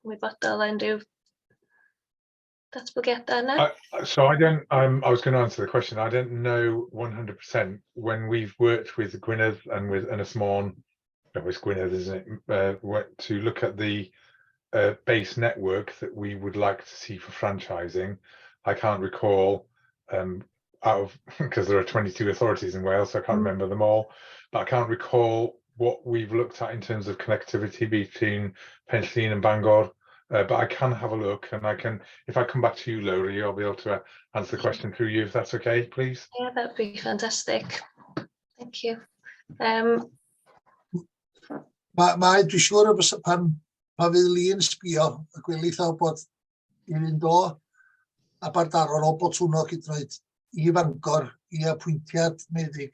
S1: wybodol o unrhyw ddatblygiadau yna?
S4: So I was going to answer the question. I don't know 100% when we've worked with Gwynedd and with Ynys Môn, it's Gwynedd, isn't it, to look at the base network that we would like to see for franchising. I can't recall because there are 22 authorities in Wales, so I can't remember them all, but I can't recall what we've looked at in terms of connectivity between Pen Llŷn and Bangor. But I can have a look, and if I come back to you, Lowri, I'll be able to answer the question through you, if that's okay, please.
S1: Yeah, that'd be fantastic. Thank you.
S6: Dwi'n siŵr pan fydd Lee'n sbio y gwelliannau bod i fynd o Aberdaron o Botwnog hyd yn oed i Fangor i apwyntiad meddyg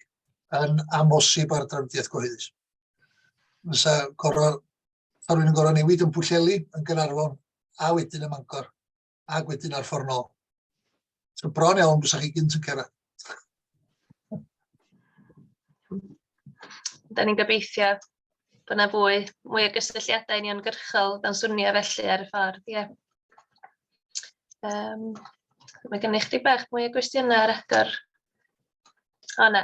S6: yn amosib ar drafnidiaeth gyhoeddus. Fysa rwy'n yn gorau newid yn Pwllheli, yn Gaernarfon, a wedyn ym Mangor, a wedyn ar ffordd nôl. So bron iawn fysa chi gynt yn cyrraedd.
S1: Da ni'n gobeithio bod yna mwy o gysylltiadau uniongyrchol dan swnio felly ar y ffordd, ie. Mae gennych chi bach mwy o gwestiynau ar agor. O na,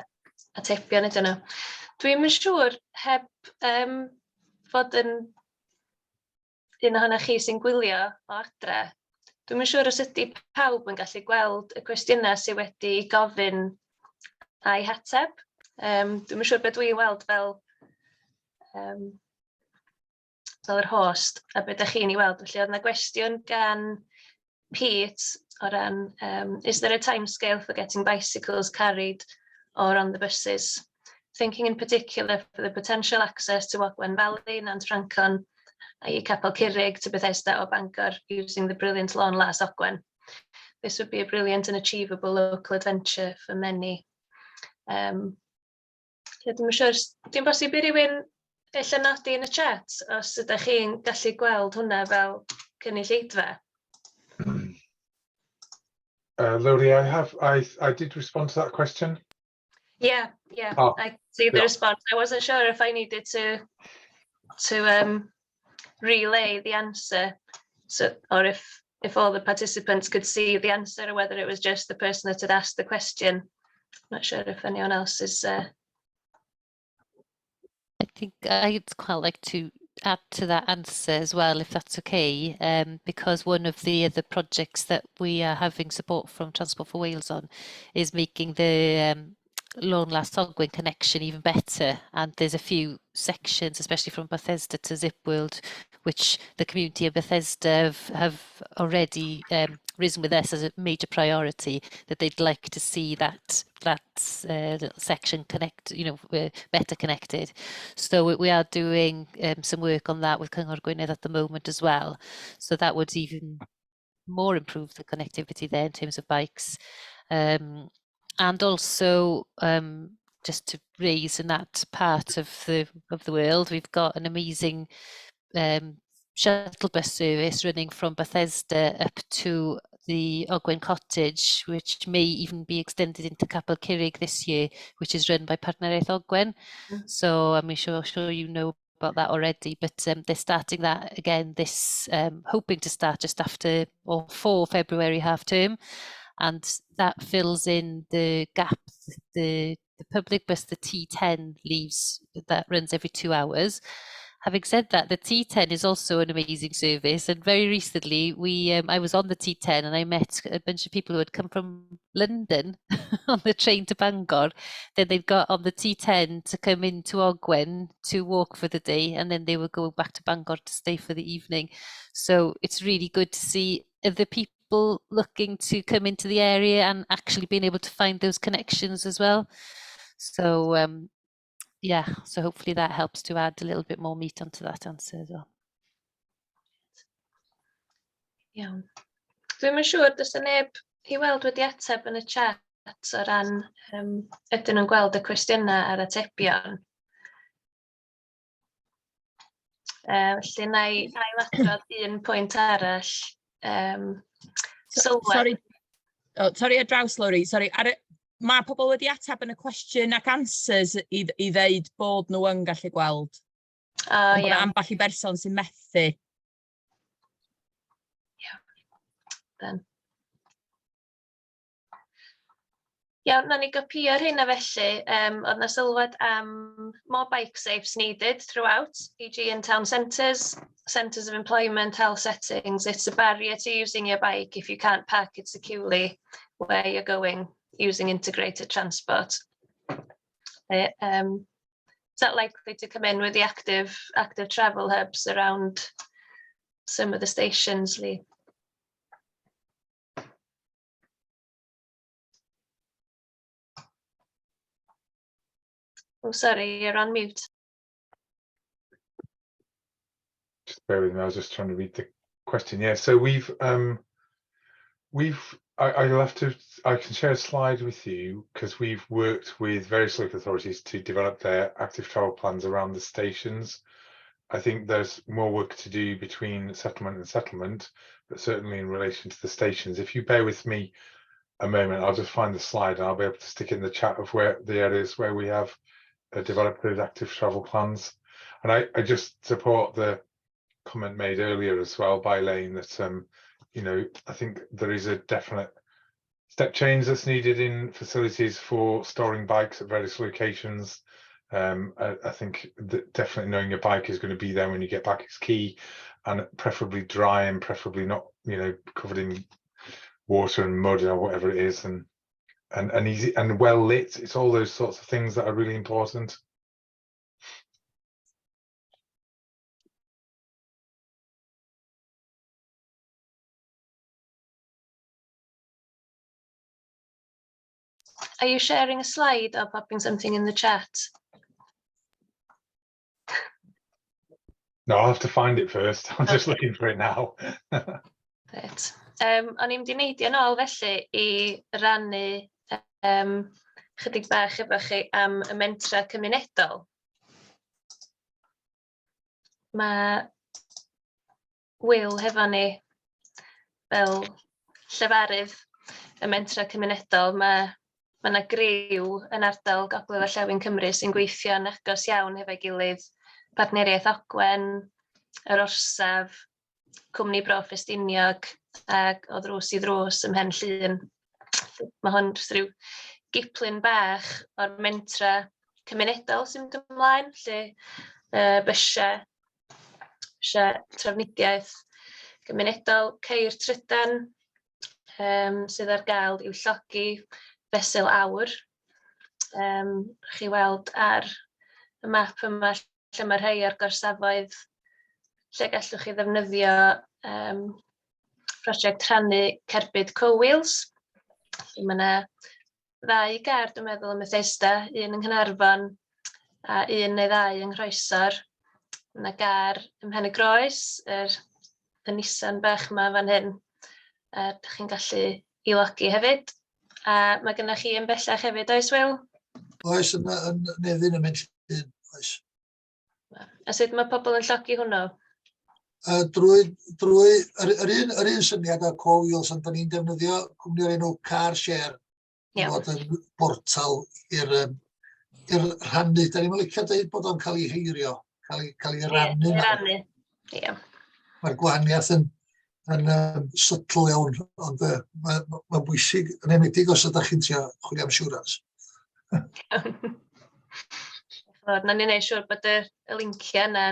S1: atebion ydyn nhw. Dwi'n yn siŵr heb fod yn un ohonoch chi sy'n gwylio o adre, dwi'n yn siŵr os ydy pawb yn gallu gweld y cwestiynau sydd wedi gofyn a'i hateb. Dwi'n yn siŵr beth dwi'n weld fel yr host a beth ydych chi'n ei weld. Felly oedd yna gwestiwn gan Pete o ran, is there a timescale for getting bicycles carried or on the buses? Thinking in particular for the potential access to Ogwen Valley, Nant-Francon, i Capel Curig to Bethesda or Bangor using the brilliant lawn las Ogwen. This would be a brilliant and achievable local adventure for many. Dwi'n siŵr, dwi'n bosib i rywun ella nodi yn y chat os ydych chi'n gallu gweld hwnna fel cynulleidfa.
S4: Lowri, I did respond to that question.
S1: Yeah, I see the response. I wasn't sure if I needed to relay the answer, or if if all the participants could see the answer or whether it was just the person that had asked the question. Not sure if anyone else is...
S5: I think I'd quite like to add to that answer as well, if that's okay, because one of the other projects that we are having support from Transport for Wales on is making the Lôn-las-Ogwen connection even better, and there's a few sections, especially from Bethesda to Zipworld, which the community of Bethesda have already risen with us as a major priority, that they'd like to see that little section connect, better connected. So we are doing some work on that with Cyngor Gwynedd at the moment as well. So that would even more improve the connectivity there in terms of bikes. And also, just to raise in that part of the world, we've got an amazing shuttle bus service running from Bethesda up to the Ogwen Cottage, which may even be extended into Capel Curig this year, which is run by Partneriaeth Ogwen. So I'm sure you know about that already, but they're starting that again this, hoping to start just after or for February half term. And that fills in the gap. The public bus, the T10, leaves, that runs every 2 hours. Having said that, the T10 is also an amazing service, and very recently I was on the T10 and I met a bunch of people who had come from London on the train to Bangor. Then they'd got on the T10 to come into Ogwen to walk for the day, and then they would go back to Bangor to stay for the evening. So it's really good to see the people looking to come into the area and actually being able to find those connections as well. So yeah, so hopefully that helps to add a little bit more meat onto that answer as well.
S1: Iawn. Dwi'm yn siŵr, does y neb I weld wedi ateb yn y chat o ran ydyn nhw'n gweld y cwestiynau a'r atebion. Felly na I ailadrodd un pwynt arall.
S7: Sorry ar draws, Lowri. Sorry, mae pobl wedi ateb yn y cwestiwn ac answers I ddeud bod nhw yn gallu gweld. Ond bod ambell I berson sy'n methu.
S1: Iawn, na ni gopio'r hynna felly. Oedd na sylwad am more bike safes needed throughout, e.g. in town centres of employment, health settings. It's a barrier to using your bike if you can't park it securely where you're going using integrated transport. Is that likely to come in with the active travel hubs around some of the stations, Lee? Oh, sorry, you're on mute.
S4: Just bear with me, I was just trying to read the question. Yeah, so I can share a slide with you because we've worked with various local authorities to develop their active travel plans around the stations. I think there's more work to do between settlement and settlement, but certainly in relation to the stations. If you bear with me a moment, I'll just find the slide and I'll be able to stick in the chat of where the areas where we have developed those active travel plans. And I just support the comment made earlier as well by Lane that I think there is a definite step change that's needed in facilities for storing bikes at various locations. I think that definitely knowing your bike is going to be there when you get back is key, and preferably dry and preferably not covered in water and mud or whatever it is, and easy and well lit. It's all those sorts of things that are really important.
S1: Are you sharing a slide or popping something in the chat?
S4: No, I'll have to find it first. I'm just looking for it now.
S1: Right. O'n i'n mynd I neidio nôl felly I rhannu chydig bach efo chi am y mentra cymunedol. Mae Will hefo ni fel llefarydd y mentra cymunedol. Mae yna griw yn ardal Gogledd Orllewin Cymru sy'n gweithio'n agos iawn hefo'i gilydd. Partneriaeth Ogwen, yr Orsaf, cwmni Bro Ffestiniog ac o ddrws i ddrws ym Mhen Llŷn. Mae hwn rhyw giplin bach o'r mentra cymunedol sy'n mynd ymlaen, lle bysiau trafnidiaeth gymunedol ceir trydan sydd ar gael i'w llogi fesul awr. Chi weld ar y map yma lle mae rhai o'r gorsafoedd lle gallwch chi ddefnyddio prosiect rhannu cerbyd co-wheels. Mae yna 2 gar, dwi'n meddwl, ym Bethesda, un yng Nghaernarfon a un neu 2 yng Nghroesor. Mae yna gar ym Mhen y Groes, y Nissan bach yma fan hyn. Dych chi'n gallu ei logi hefyd. A mae gennych chi yn bellach hefyd, oes Wil?
S6: Oes, yn Nefyn ym Mhen Llŷn, oes.
S1: A sut mae pobl yn llogi hwnnw?
S6: Drwy yr un syniad o co-wheels, ond da ni'n defnyddio cwmni o'r enw car share i fod yn portal i'r rhannu. Da ni'n licio dweud bod o'n cael ei heirio, cael ei rannu. Mae'r gwahaniaeth yn subtle iawn, ond mae'n bwysig, yn enwedig os ydych chi'n trio chwilio am siwrans.
S1: Na ni'n neud siŵr bod y linciau yna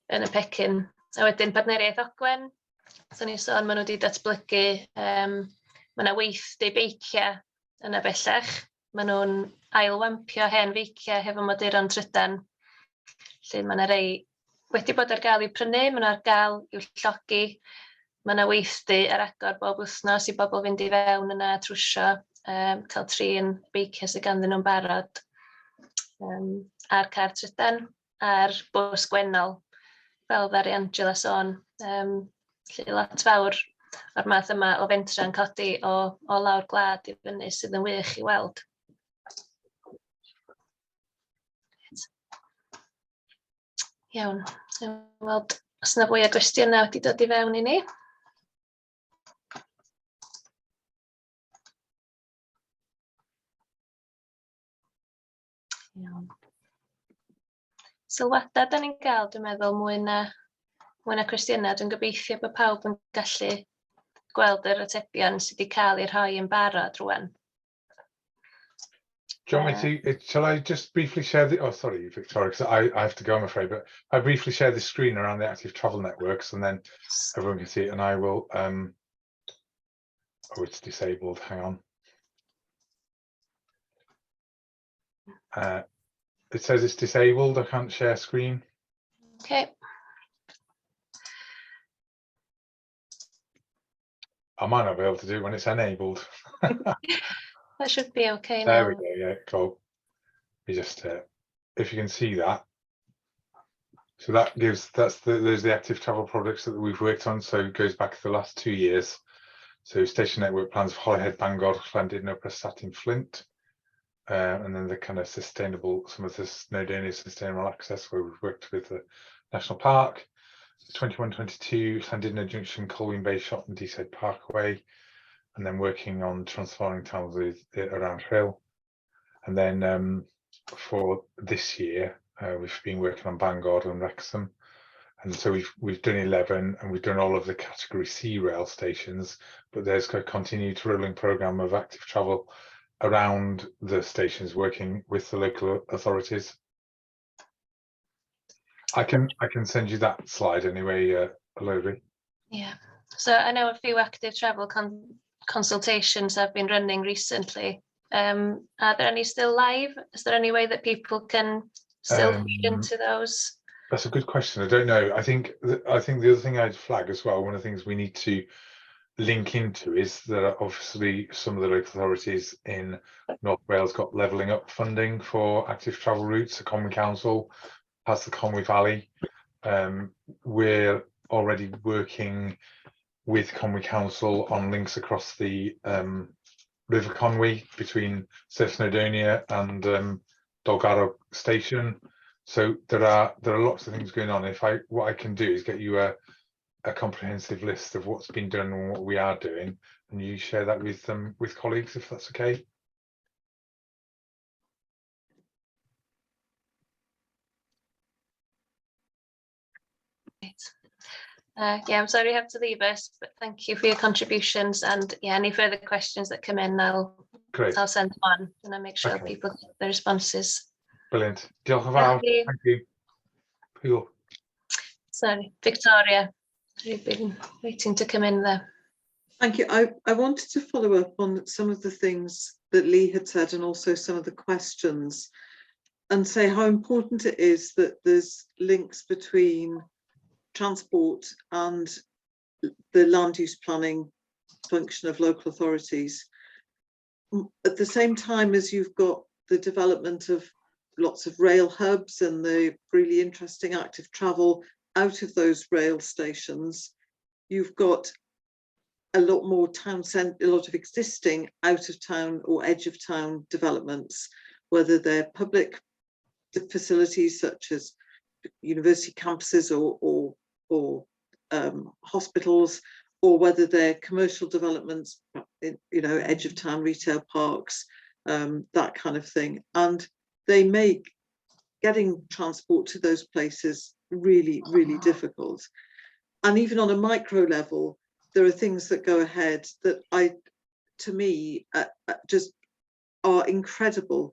S1: yn y pecyn. A wedyn partneriaeth Ogwen, so ni'n sôn maen nhw wedi datblygu, mae yna weithdy beicio yna bellach. Maen nhw'n ailwampio hen feicio hefo moduron trydan. Lle mae yna rei wedi bod ar gael i'w prynu, mae nhw ar gael i'w llogi. Mae yna weithdy ar agor bob wythnos i bobl fynd i fewn yna trwsio, cael trin beicio sydd ganddyn nhw'n barod. A'r car trydan, a'r bws gwennol, fel ddari Angela sôn. Lle lot fawr o'r math yma o fentra yn codi o lawr gwlad i fyny sydd yn wych i weld. Iawn, weld os yna fwy o gwestiynau wedi dod i fewn i ni. Iawn. Sylwadau da ni'n gael, dwi'n meddwl, mwy na cwestiynau. Dwi'n gobeithio bod pawb yn gallu gweld yr atebion sydd wedi cael eu rhoi yn barod rwan.
S4: Do you want me to, shall I just briefly share the, oh sorry Victoria, because I have to go I'm afraid, but I briefly share the screen around the active travel networks and then everyone can see it and I will, oh it's disabled, hang on. It says it's disabled, I can't share screen.
S1: Okay.
S4: I might not be able to do it when it's enabled.
S1: That should be okay now.
S4: There we go, yeah, cool. You just, if you can see that. So that gives, there's the active travel products that we've worked on. So it goes back the last 2 years. So station network plans for Holyhead, Bangor, Llandudno, Prestat in Flint. And then the kind of sustainable, some of the Snowdonia sustainable access where we've worked with the National Park. 21-22, Llandudno Junction, Colwyn Bay, Shot and Deeside Parkway. And then working on transforming towns around Hill. And then for this year, we've been working on Bangor and Wrexham. And so we've done 11 and we've done all of the category C rail stations, but there's a continued rolling programme of active travel around the stations working with the local authorities. I can send you that slide anyway, Lowri.
S1: Yeah, so I know a few active travel consultations have been running recently. Are there any still live? Is there any way that people can still feed into those?
S4: That's a good question. I don't know. I think the other thing I'd flag as well, one of the things we need to link into is that obviously some of the local authorities in North Wales got levelling up funding for active travel routes. The Conwy Council has the Conwy Valley. We're already working with Conwy Council on links across the River Conwy between Snowdonia and Dolgarrog Station. So there are lots of things going on. What I can do is get you a comprehensive list of what's been done and what we are doing, and you share that with colleagues if that's okay.
S1: Yeah, I'm sorry I have to leave us, but thank you for your contributions. And yeah, any further questions that come in, I'll send them on and I'll make sure people get the responses.
S4: Brilliant. Diolch yn fawr. Thank you. Cool.
S1: Sorry, Victoria, you've been waiting to come in there.
S3: Thank you. I wanted to follow up on some of the things that Lee had said and also some of the questions, and say how important it is that there's links between transport and the land use planning function of local authorities. At the same time as you've got the development of lots of rail hubs and the really interesting active travel out of those rail stations, you've got a lot more a lot of existing out of town or edge of town developments, whether they're public facilities such as university campuses or hospitals, or whether they're commercial developments, edge of town retail parks, that kind of thing. And they make getting transport to those places really, really difficult. And even on a micro level, there are things that go ahead that to me, just are incredible.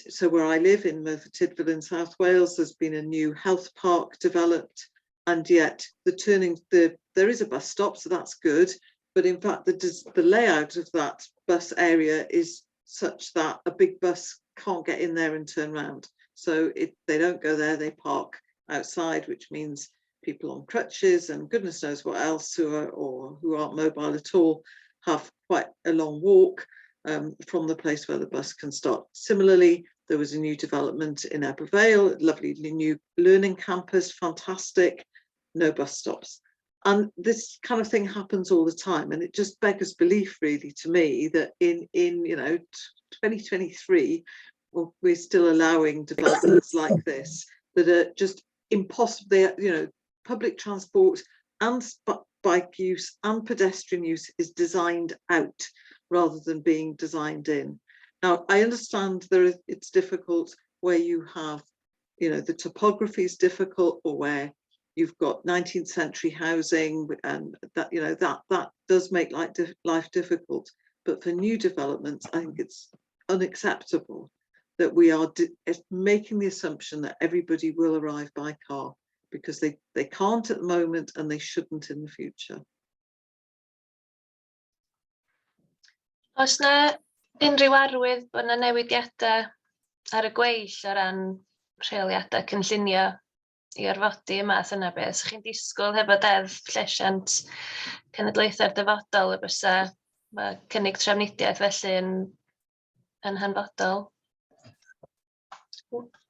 S3: So where I live in Merthyr Tydfil in South Wales, there's been a new health park developed, and yet there is a bus stop, so that's good. But in fact, the layout of that bus area is such that a big bus can't get in there and turn around. So they don't go there, they park outside, which means people on crutches and goodness knows what else who aren't mobile at all have quite a long walk from the place where the bus can stop. Similarly, there was a new development in Vale, lovely new learning campus, fantastic, no bus stops. And this kind of thing happens all the time, and it just beggars belief really to me that in 2023 we're still allowing developments like this that are just impossible. Public transport and bike use and pedestrian use is designed out rather than being designed in. Now, I understand it's difficult where you have, the topography is difficult, or where you've got 19th century housing, and that does make life difficult. But for new developments, I think it's unacceptable that we are making the assumption that everybody will arrive by car, because they can't at the moment and they shouldn't in the future.
S1: Oes na unrhyw arwydd bod na newidiadau ar y gweill o ran rheoliadau cynllunio i orfodi y math yna beth? Chi'n disgwyl hefo deddf llesiant cenedlaethau'r dyfodol y bysa cynnig trafnidiaeth felly yn hanfodol?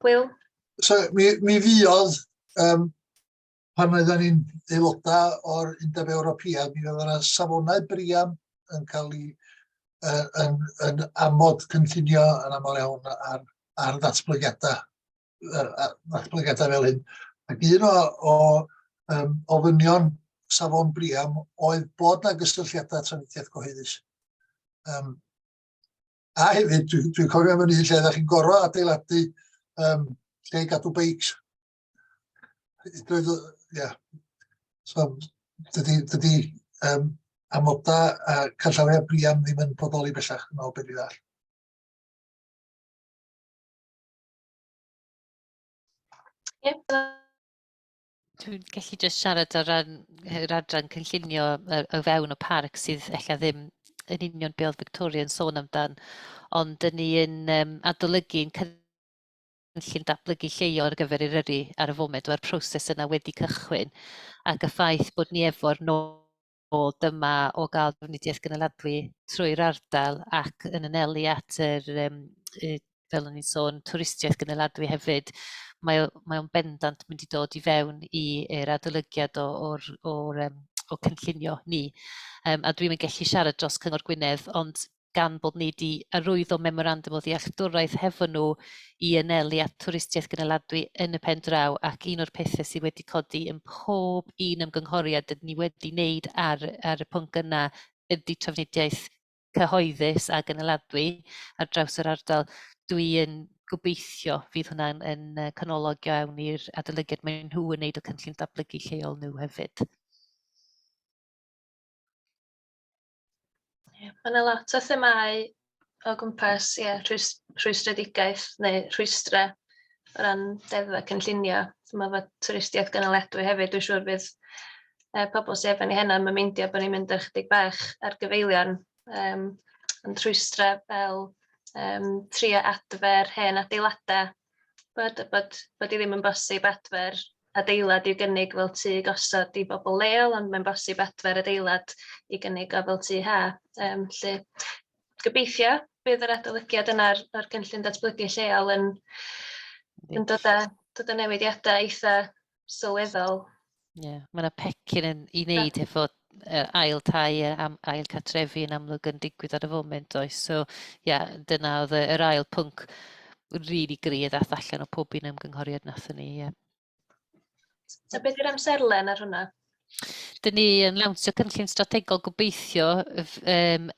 S1: Will?
S6: So mi fuodd pan oedden ni'n aelodau o'r Undeb Ewropeaidd, mi oedd yna safonau briam yn cael yn amod cynllunio yn aml iawn ar ddatblygiadau fel hyn. Ac un o ofynion safon briam oedd bod na gysylltiadau trafnidiaeth cyhoeddus. A hefyd, dwi'n cofio am lle ydych chi'n gorfod adeiladu lle i gadw beics. So, dydy amodau a canllawiau briam ddim yn bodoli bellach yn ôl beth i ddall.
S5: Dwi'n gallu just siarad o ran yr adran cynllunio o fewn o parc sydd ella ddim yn union be oedd Victoria yn sôn amdan, ond dyn ni yn adolygu'n cynllun datblygu lleol ar gyfer Eryri ar y foment, o'r proses yna wedi cychwyn, ac y ffaith bod ni efo'r nod yma o gael trafnidiaeth Gynaliadwy trwy'r ardal ac yn anelu at fel o'n i'n sôn, twristiaeth Gynaliadwy hefyd, mae o'n bendant mynd i dod i fewn i'r adolygiad o cynllunio ni. A dwi'n yn gallu siarad dros Cyngor Gwynedd, ond gan bod ni wedi arwyddo memorandum o ddealltwraeth hefo nhw i anelu at twristiaeth Gynaliadwy yn y pen draw, ac un o'r pethau sydd wedi codi yn pob un ymgynghoriad ni wedi wneud ar y pwnc yna ydy trafnidiaeth cyhoeddus a Gynaliadwy ar draws yr ardal. Dwi'n gobeithio fydd hwnna'n canolog iawn i'r adolygiad mae nhw yn wneud o cynllun datblygu lleol nhw hefyd.
S1: Yna lot o themau o gwmpas, rhwystredigaeth neu rhwystra o ran deddfa cynllunio. Mae fod twristiaeth Gynaliadwy hefyd, dwi'n siŵr bydd pobl sydd efo ni hynna yn meindio bod ni'n mynd ychydig bach ar gyfeilion. Ond rhwystra fel trio adfer hen adeiladau, bod i ddim yn bosib adfer adeilad i'w gynnig fel tŷ gosod i bobl leol, ond mae'n bosib adfer adeilad i gynnig o fel tŷ ha. Lle gobeithio bydd yr adolygiad yna o'r cynllun datblygu lleol yn dod â newidiadau eitha sylweddol.
S5: Ie, mae yna pecyn i wneud efo ail tai a ail cartrefi yn amlwg yn digwydd ar y foment oes. So, dyna oedd yr ail pwnc rili gryf ddath allan o pob un ymgynghoriad nathon ni.
S1: A beth yw'r amserlen ar hwnna?
S5: Dyn ni yn lawnsio cynllun strategol gobeithio yn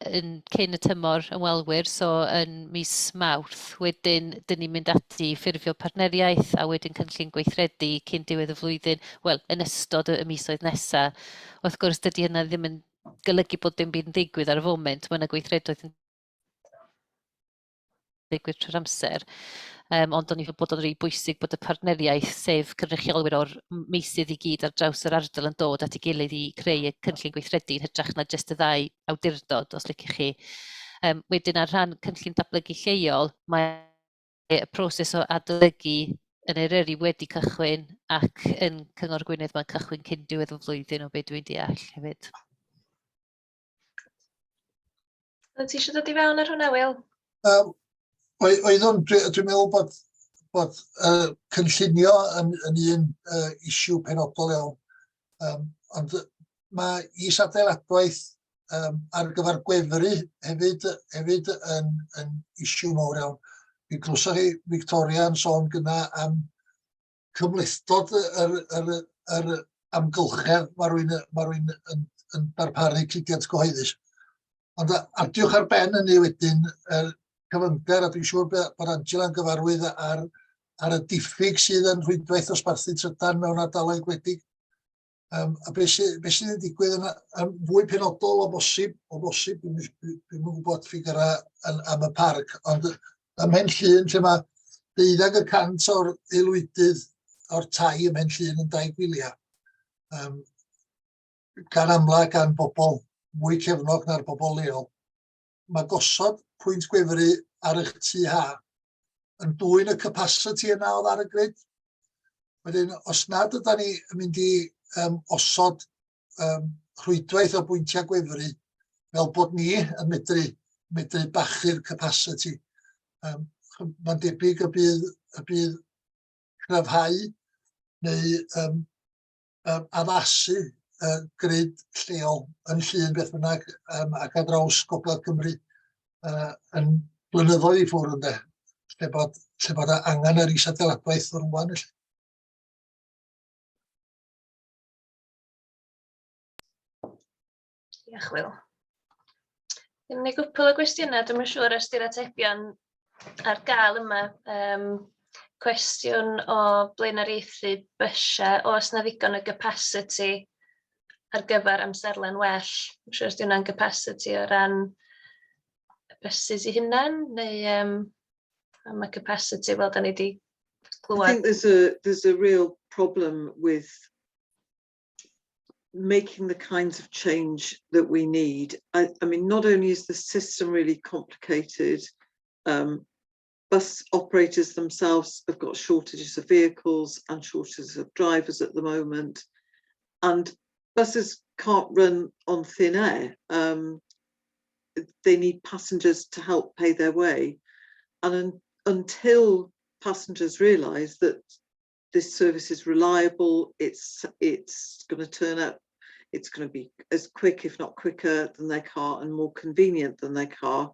S5: cyn y tymor ymwelwyr, so yn mis Mawrth. Wedyn, dyn ni'n mynd ati ffurfio partneriaeth a wedyn cynllun gweithredu cyn diwedd y flwyddyn, wel, yn ystod y misoedd nesaf. Wrth gwrs, dydy hynna ddim yn golygu bod dim byd yn digwydd ar y foment, mae yna gweithredoedd yn digwydd trwy'r amser. Ond o'n i fod o'n rhy bwysig bod y partneriaeth, sef cynrychiolwyr o'r meysydd i gyd ar draws yr ardal yn dod at ei gilydd i creu y cynllun gweithredu yn hytrach na jyst y ddau awdurdod, os liciwch chi. Wedyn ar rhan cynllun datblygu lleol, mae y proses o adolygu yn Eryri wedi cychwyn ac yn Cyngor Gwynedd mae'n cychwyn cyn diwedd y flwyddyn o be dwi'n deall hefyd.
S1: Ti eisiau dod i fewn ar hwnna, Wil?
S6: Dwi'n meddwl bod cynllunio yn un isiw penodol iawn, ond mae is-adeiladwaith ar gyfer gwefru hefyd yn isiw mawr iawn. Mi glwsoch chi Victoria yn sôn gyna am cymlethdod yr amgylchedd mae rwy'n yn darparu cludiant cyhoeddus. Ond ardiwch ar ben hynny wedyn cyfyngder, a dwi'n siŵr bod Angela'n gyfarwydd ar y diffyg sydd yn rhwydwaith dosbarthu trydan mewn ardaloedd gwledig. A beth sydd yn digwydd yn fwy penodol o bosib, dwi'n yn gwybod ffigurau am y parc, ond ym Mhen Llŷn lle mae 12% o'r aelwydydd o'r tai ym Mhen Llŷn yn 2 gwyliau. Gan amla gan bobl mwy cefnog na'r bobl leol. Mae gosod pwynt gwefru ar eich tŷ ha yn dwyn y capacity yna oedd ar y grid. Wedyn, os nad ydym ni yn mynd i osod rhwydwaith o bwyntiau gwefru, fel bod ni yn medru bachu'r capacity, mae'n debyg y bydd cryfhau neu addasu grid lleol yn Llŷn beth bynnag ac ar draws Gogledd Cymru yn blynyddoedd i ffwrdd ynde, lle bod angen yr is-adeiladwaith o'r rwan.
S1: Diolch, Wil. Dyna ni gwpl o gwestiynau, dwi'n siŵr os di'r atebion ar gael yma. Cwestiwn o blaenoriaethu bysiau, oes na ddigon o capacity ar gyfer amserlen well. Dwi'n siŵr os di hwnna'n capacity o ran buses i hunan, neu am y capacity fel da ni wedi clywed.
S3: I think there's a real problem with making the kinds of change that we need. I mean, not only is the system really complicated, bus operators themselves have got shortages of vehicles and shortages of drivers at the moment, and buses can't run on thin air. They need passengers to help pay their way, and until passengers realise that this service is reliable, it's going to turn up, it's going to be as quick, if not quicker, than their car and more convenient than their car,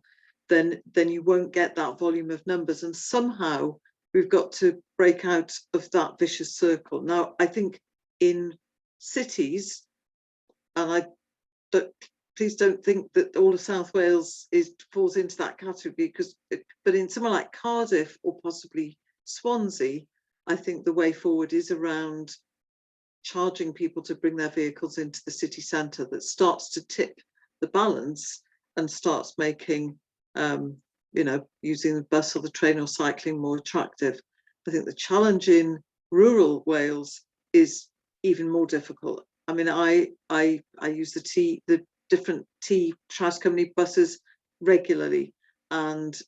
S3: then you won't get that volume of numbers. And somehow we've got to break out of that vicious circle. Now, I think in cities, and please don't think that all of South Wales falls into that category, but in somewhere like Cardiff or possibly Swansea, I think the way forward is around charging people to bring their vehicles into the city centre. That starts to tip the balance, starts making, using the bus or the train or cycling more attractive. I think the challenge in rural Wales is even more difficult. I mean, I use the different Trascymni buses regularly, and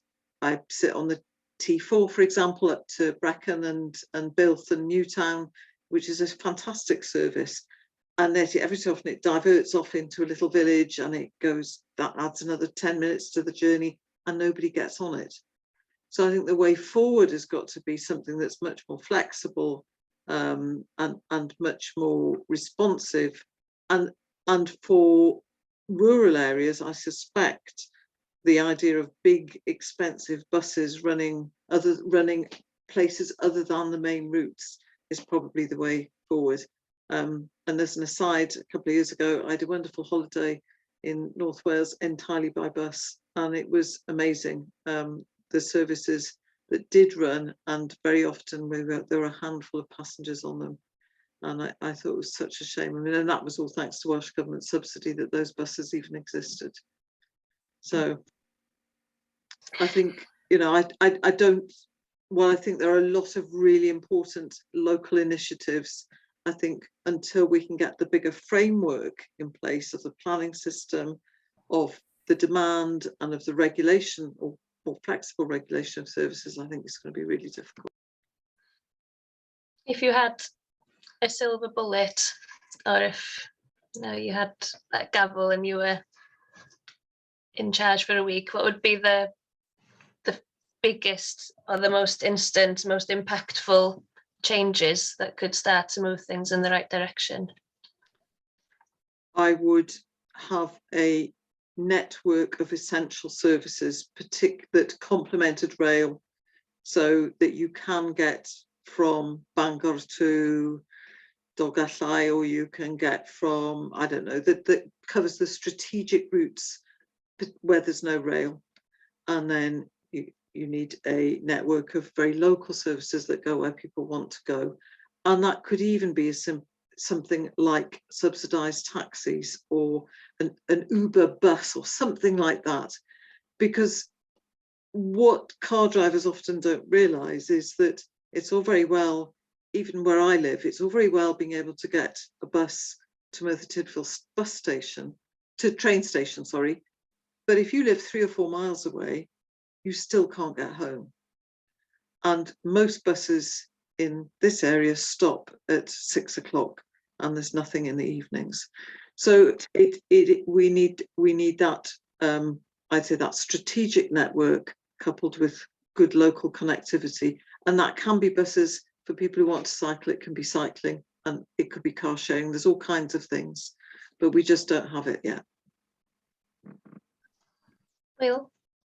S3: I sit on the T4, for example, up to Brecon and Builth and Newtown, which is a fantastic service. And then every so often it diverts off into a little village, and that adds another 10 minutes to the journey, and nobody gets on it. So I think the way forward has got to be something that's much more flexible and much more responsive. And for rural areas, I suspect the idea of big, expensive buses running places other than the main routes is probably the way forward. And as an aside, a couple of years ago, I had a wonderful holiday in North Wales entirely by bus, and it was amazing. The services that did run, and very often there were a handful of passengers on them. And I thought it was such a shame. I mean, and that was all thanks to Welsh Government subsidy that those buses even existed. So I think, I don't, while I think there are a lot of really important local initiatives, I think until we can get the bigger framework in place of the planning system, of the demand and of the regulation or more flexible regulation of services, I think it's going to be really difficult.
S1: If you had a silver bullet, or if you had that gavel and you were in charge for a week, what would be the biggest or the most instant, most impactful changes that could start to move things in the right direction?
S3: I would have a network of essential services, that complemented rail, so that you can get from Bangor to Dolgellau, or you can get from, I don't know, that covers the strategic routes where there's no rail. And then you need a network of very local services that go where people want to go. And that could even be something like subsidised taxis or an Uber bus or something like that. Because what car drivers often don't realise is that it's all very well, even where I live, it's all very well being able to get a bus to Merthyr Tydfil train station, sorry. But if you live 3 or 4 miles away, you still can't get home. And most buses in this area stop at 6 o'clock, and there's nothing in the evenings. So we need that, I'd say, that strategic network coupled with good local connectivity. And that can be buses for people who want to cycle, it can be cycling, and it could be car sharing. There's all kinds of things, but we just don't have it yet.
S1: Will?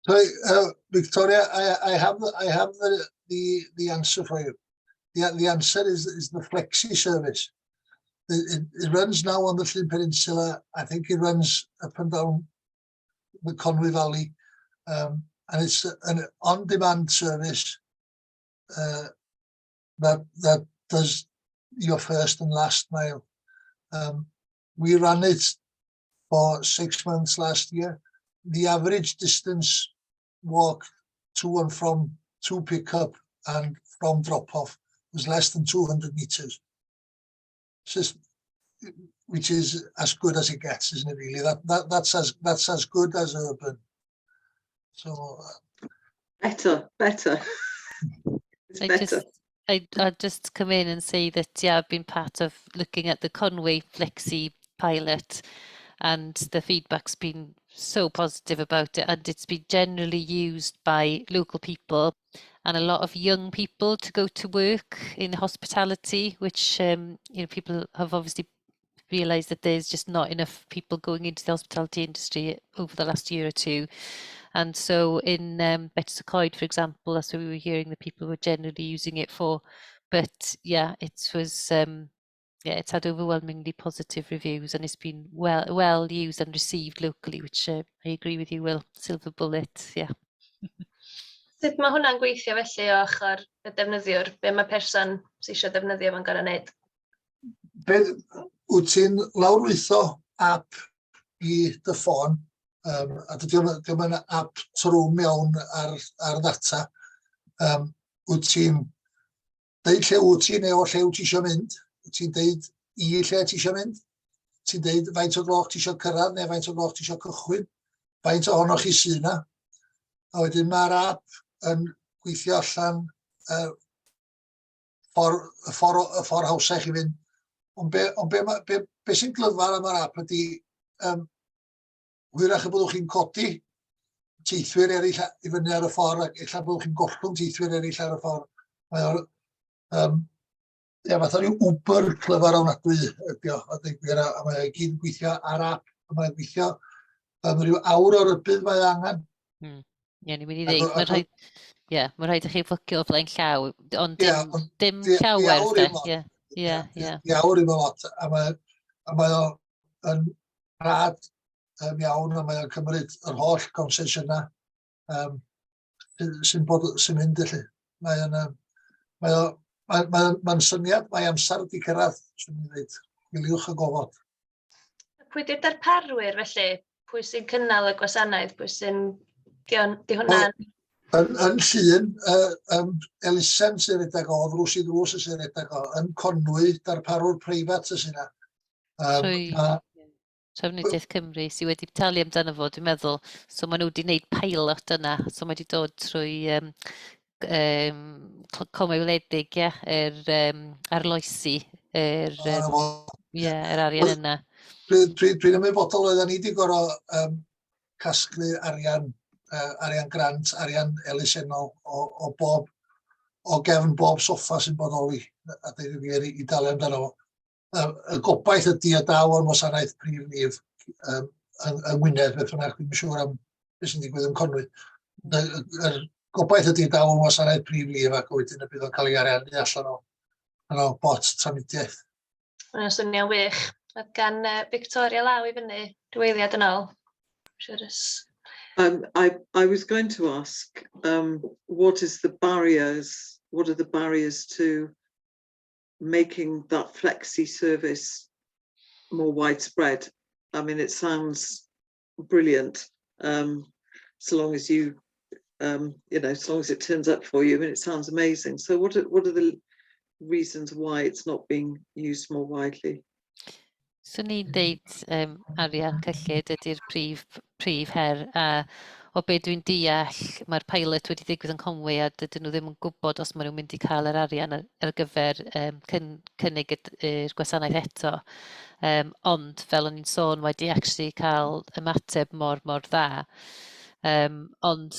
S6: So, Victoria, I have the answer for you. The answer is the flexi service. It runs now on the Llyn Peninsula. I think it runs up and down the Conwy Valley, and it's an on-demand service that does your first and last mile. We ran it for 6 months last year. The average distance walk to and from to pick up and from drop off was less than 200 meters. Which is as good as it gets, isn't it? Really, that's as good as urban. So
S3: better. It's better.
S5: I'd just come in and say that, yeah, I've been part of looking at the Conwy Flexi pilot, and the feedback's been so positive about it, and it's been generally used by local people and a lot of young people to go to work in hospitality, which people have obviously realised that there's just not enough people going into the hospitality industry over the last year or two. And so in Better, for example, that's what we were hearing that people were generally using it for. But yeah, it was it's had overwhelmingly positive reviews, and it's been well used and received locally, which I agree with you, Will. Silver bullet, yeah.
S1: Sut mae hwnna'n gweithio felly o ochr y defnyddiwr? Be mae person sy'n eisiau defnyddio fo'n gorau wneud?
S6: Wyt ti'n lawrlwytho app i dy ffôn, A dydy o'n app trwm iawn ar ddata. Wyt ti'n deud lle wyt ti neu o lle wyt ti eisiau mynd. Wyt ti'n deud i lle ti eisiau mynd. Ti'n deud faint o gloch ti eisiau cyrraedd neu faint o gloch ti eisiau cychwyn. Faint ohonoch chi sy'n yna. A wedyn mae'r app yn gweithio allan y ffordd hawsau chi fynd. Ond be sy'n glyfar am yr app ydy hwyrach y byddwch chi'n codi teithwyr eraill i fyny ar y ffordd ac eich byddwch chi'n gollwng teithwyr eraill ar y ffordd. Mae o'r fath o ryw Uber clyfar ofnadwy ydi o. A mae o gyd yn gweithio ar app. Mae'n gweithio ryw awr o rybydd mae angen.
S5: Ie, ni'n mynd i ddeud. Mae'n rhaid i chi ffwcio o flaen llaw, ond dim llawer.
S6: Iawr i fo lot. A mae o yn rhad iawn a mae o'n cymryd yr holl concesiynau sy'n mynd i chi. Mae'n syniad, mae amser wedi cyrraedd, sy'n ni'n dweud, miliwch y gofod.
S1: Pwy di'r darparwyr felly? Pwy sy'n cynnal y gwasanaeth? Pwy sy'n... Di hwnna'n...
S6: Yn Llun, Elusen sy'n redeg o, ddrws i ddrws sy'n redeg o, yn Conwy, darparwr preifat sy'n yna.
S5: Trafnidiaeth Cymru sydd wedi talu amdano fo, dwi'n meddwl. So maen nhw wedi gwneud pilot yna. So mae wedi dod trwy Comau Wledig, arloesi yr arian yna.
S6: Dwi'n ymwybodol oedden ni wedi gorau casglu arian grant, arian elusennol o gefn bob soffa sy'n bodoli a dweud y gwir i dalu amdano fo. Y gobaith ydy y daw o'r wasanaeth prif nif yng Ngwynedd, beth bynnag, dwi'n siŵr am beth sy'n digwydd yn Conwy. Y gobaith ydy daw o'r wasanaeth prif nif ac wedyn y bydd o'n cael ei ariannu allan o bot trafnidiaeth.
S1: Mae'n swnio'n wych. Oedd gan Victoria law i fyny dweiliad yn ôl.
S3: I was going to ask, what are the barriers to making that flexi service more widespread? I mean, it sounds brilliant, so long as you, as long as it turns up for you, and it sounds amazing. So what are the reasons why it's not being used more widely?
S5: So ni'n deud arian cyllid ydy'r prif her, a o be dwi'n deall, mae'r pilot wedi digwydd yn Conwy a dydyn nhw ddim yn gwybod os maen nhw'n mynd i cael yr arian ar gyfer cynnig yr gwasanaeth eto. Ond fel o'n i'n sôn, wedi actually cael ymateb mor dda. Ond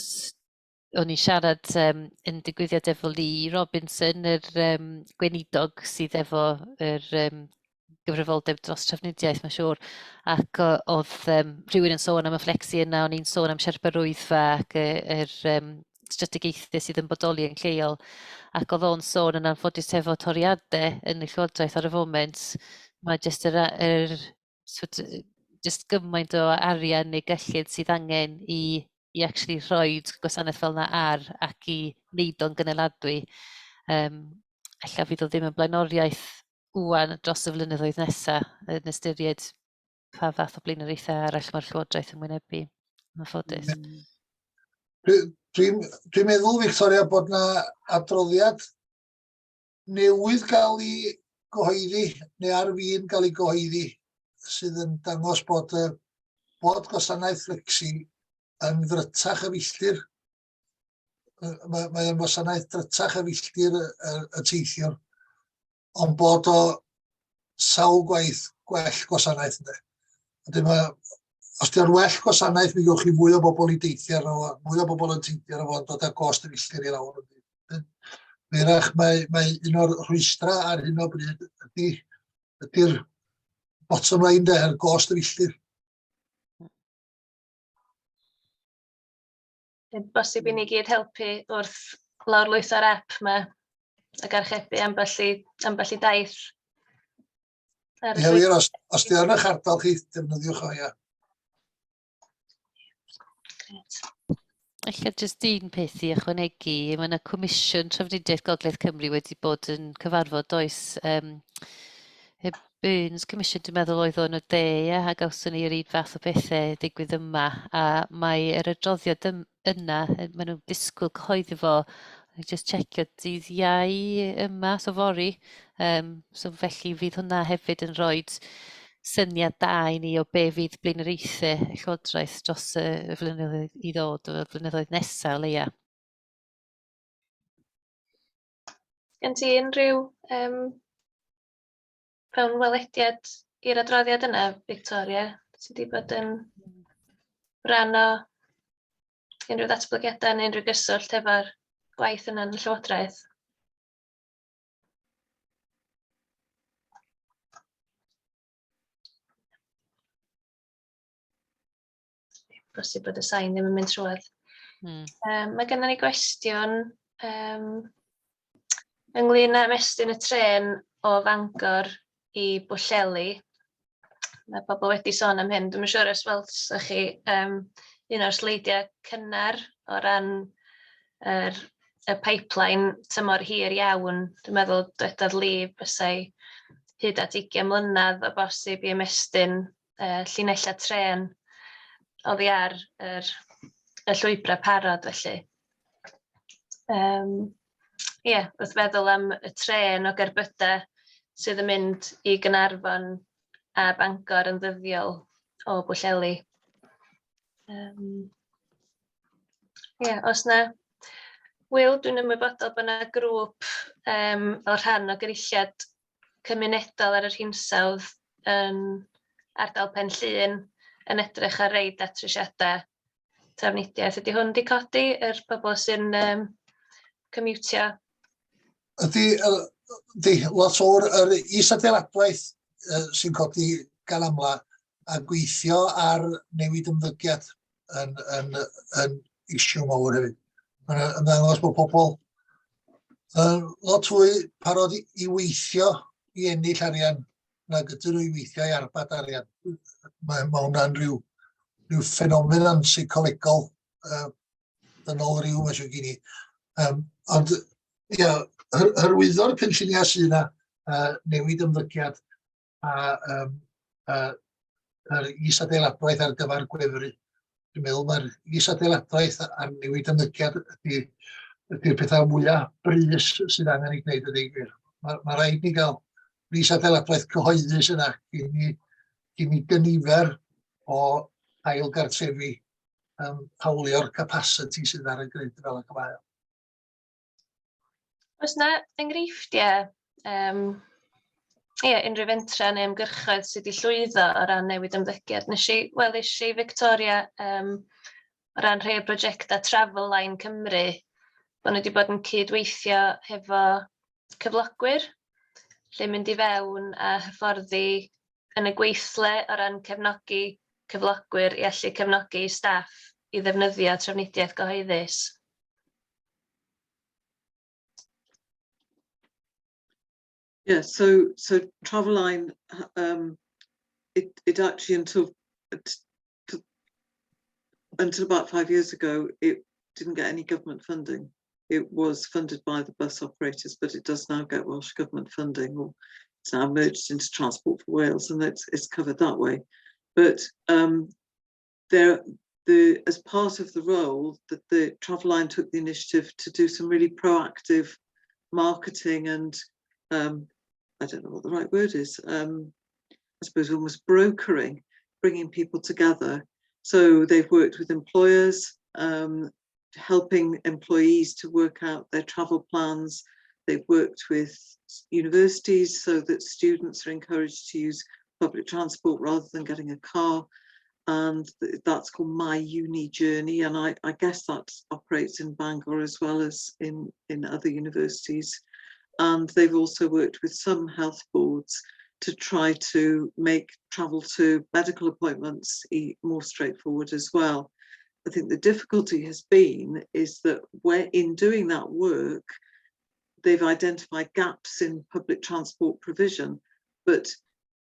S5: o'n i'n siarad yn digwyddiad efo Lee Robinson, yr gweinidog sydd efo yr gyfrifoldeb dros trafnidiaeth, mae'n siŵr, ac oedd rhywun yn sôn am y flexi yna, o'n i'n sôn am siarbarwyddfa ac yr strategaethau sydd yn bodoli yn lleol, ac oedd o'n sôn yn anffodus efo toriadau yn y llywodraeth ar y foment. Mae jyst just gymaint o arian neu gyllid sydd angen i actually rhoi gwasanaeth fel yna ac i wneud o'n gynaladwy. Ella fydd o ddim yn blaenoriaeth wwan dros y flynyddoedd nesaf yn ystyried pa fath o blaenoriaethau arall mae'r llywodraeth yn wynebu. Yn ffodus.
S6: Dwi'n meddwl, Victoria, bod yna adroddiad newydd gael ei gyhoeddi, neu ar fin gael ei gyhoeddi, sydd yn dangos bod gwasanaeth flexi yn ddrytach y filltir. Mae'n gwasanaeth ddrytach y filltir y teithiwr, ond bod o sawl gwaith gwell gwasanaeth yna. Os di o'n well gwasanaeth, mi gewch chi fwy o bobl i deithio arno fo, mwy o bobl yn teithio arno fo, yn dod â gost y filltir i lawr. Mae un o'r rhwystra ar hyn o bryd ydy'r bottom line der, gost y filltir.
S1: Bosib i ni gyd helpu wrth lawrlwytho'r app yma ac archebu ambell i daith.
S6: Wir, os di yn eich ardal chi, defnyddiwch o, ia.
S5: Ella jyst un peth i ychwanegu, mae yna Comisiwn Trafnidiaeth Gogledd Cymru wedi bod yn cyfarfod oes Burns Commission, dwi'n meddwl oedd o'n y de, a gawson ni'r un fath o bethau digwydd yma, a mae'r adroddiad yna, maen nhw'n disgwyl cyhoeddi fo, just checio dydd Iau yma, so fori, so felly fydd hwnna hefyd yn rhoi syniad da i ni o be fydd blaenoriaethau y Llywodraeth dros y flynyddoedd i ddod, y flynyddoedd nesaf o leia.
S1: Gen ti unrhyw mewn welediad i'r adroddiad yna, Victoria? Ti wedi bod yn rhan o unrhyw ddatblygiadau neu unrhyw gyswllt efo'r gwaith yna yn y Llywodraeth? Bosib bod y sain ddim yn mynd trwedd. Mae gennym ni gwestiwn ynglyn â ymestyn y tren o Fangor i Bwllheli. Mae pobl wedi sôn am hyn. Dwi'n siŵr os welsoch chi un o'r sleidiau cynnar o ran y pipeline tymor hir iawn. Dwi'n meddwl dywedodd Lee bysau hyd at 20 mlynedd o bosib i ymestyn llinellau tren oddi ar y llwybrau parod felly. Wrth feddwl am y tren o gerbydau sydd yn mynd i Gaernarfon a Bangor yn ddyddiol o Bwllheli. Os na, Wil, dwi'n ymwybodol bod yna grŵp fel rhan o gynulliad cymunedol ar yr hinsawdd yn ardal Penllyn yn edrych ar rei datrysiadau Trafnidiaeth. Ydy hwn wedi codi yr pobl sy'n commutio?
S6: Ydy, lot o'r is-adeiladwaith sy'n codi gan amla a gweithio ar newid ymddygiad yn isiw mawr hefyd. Mae'n ymddangos bod pobl lot fwy parod i weithio i ennill arian nag ydyn nhw i weithio i arbad arian. Mae hwnna'n rhyw ffenomenon seicolegol ddynol ryw mae siw gen i. Ond hyrwyddo'r cynlluniau sydd yna, newid ymddygiad a'r is-adeiladwaith ar gyfer gwefru. Dwi'n meddwl mae'r is-adeiladwaith a'r newid ymddygiad ydy'r pethau mwyaf brys sydd angen ei gwneud ydy gwir. Mae rhaid ni gael is-adeiladwaith cyhoeddus yna cyn i gynifer o ailgartrefi hawlio'r capacity sydd ar y grid fel y cyfau.
S1: Oes yna enghreifftiau unrhyw fentra neu ymgyrchoedd sydd wedi llwyddo o ran newid ymddygiad? Welis i Victoria o ran rhai o brosiectau Travel Line Cymru bod nhw wedi bod yn cydweithio hefo cyflogwyr, lle mynd i fewn a hyfforddi yn y gweithle o ran cefnogi cyflogwyr i allu cefnogi staff i ddefnyddio trafnidiaeth gyhoeddus.
S3: Yeah, so Travel Line, it actually until about 5 years ago, it didn't get any government funding. It was funded by the bus operators, but it does now get Welsh Government funding, or it's now merged into Transport for Wales, and it's covered that way. But as part of the role, that the Travel Line took the initiative to do some really proactive marketing and I don't know what the right word is. I suppose almost brokering, bringing people together. So they've worked with employers, helping employees to work out their travel plans. They've worked with universities so that students are encouraged to use public transport rather than getting a car. And that's called My Uni Journey. And I guess that operates in Bangor as well as in other universities. And they've also worked with some health boards to try to make travel to medical appointments more straightforward as well. I think the difficulty has been is that in doing that work, they've identified gaps in public transport provision, but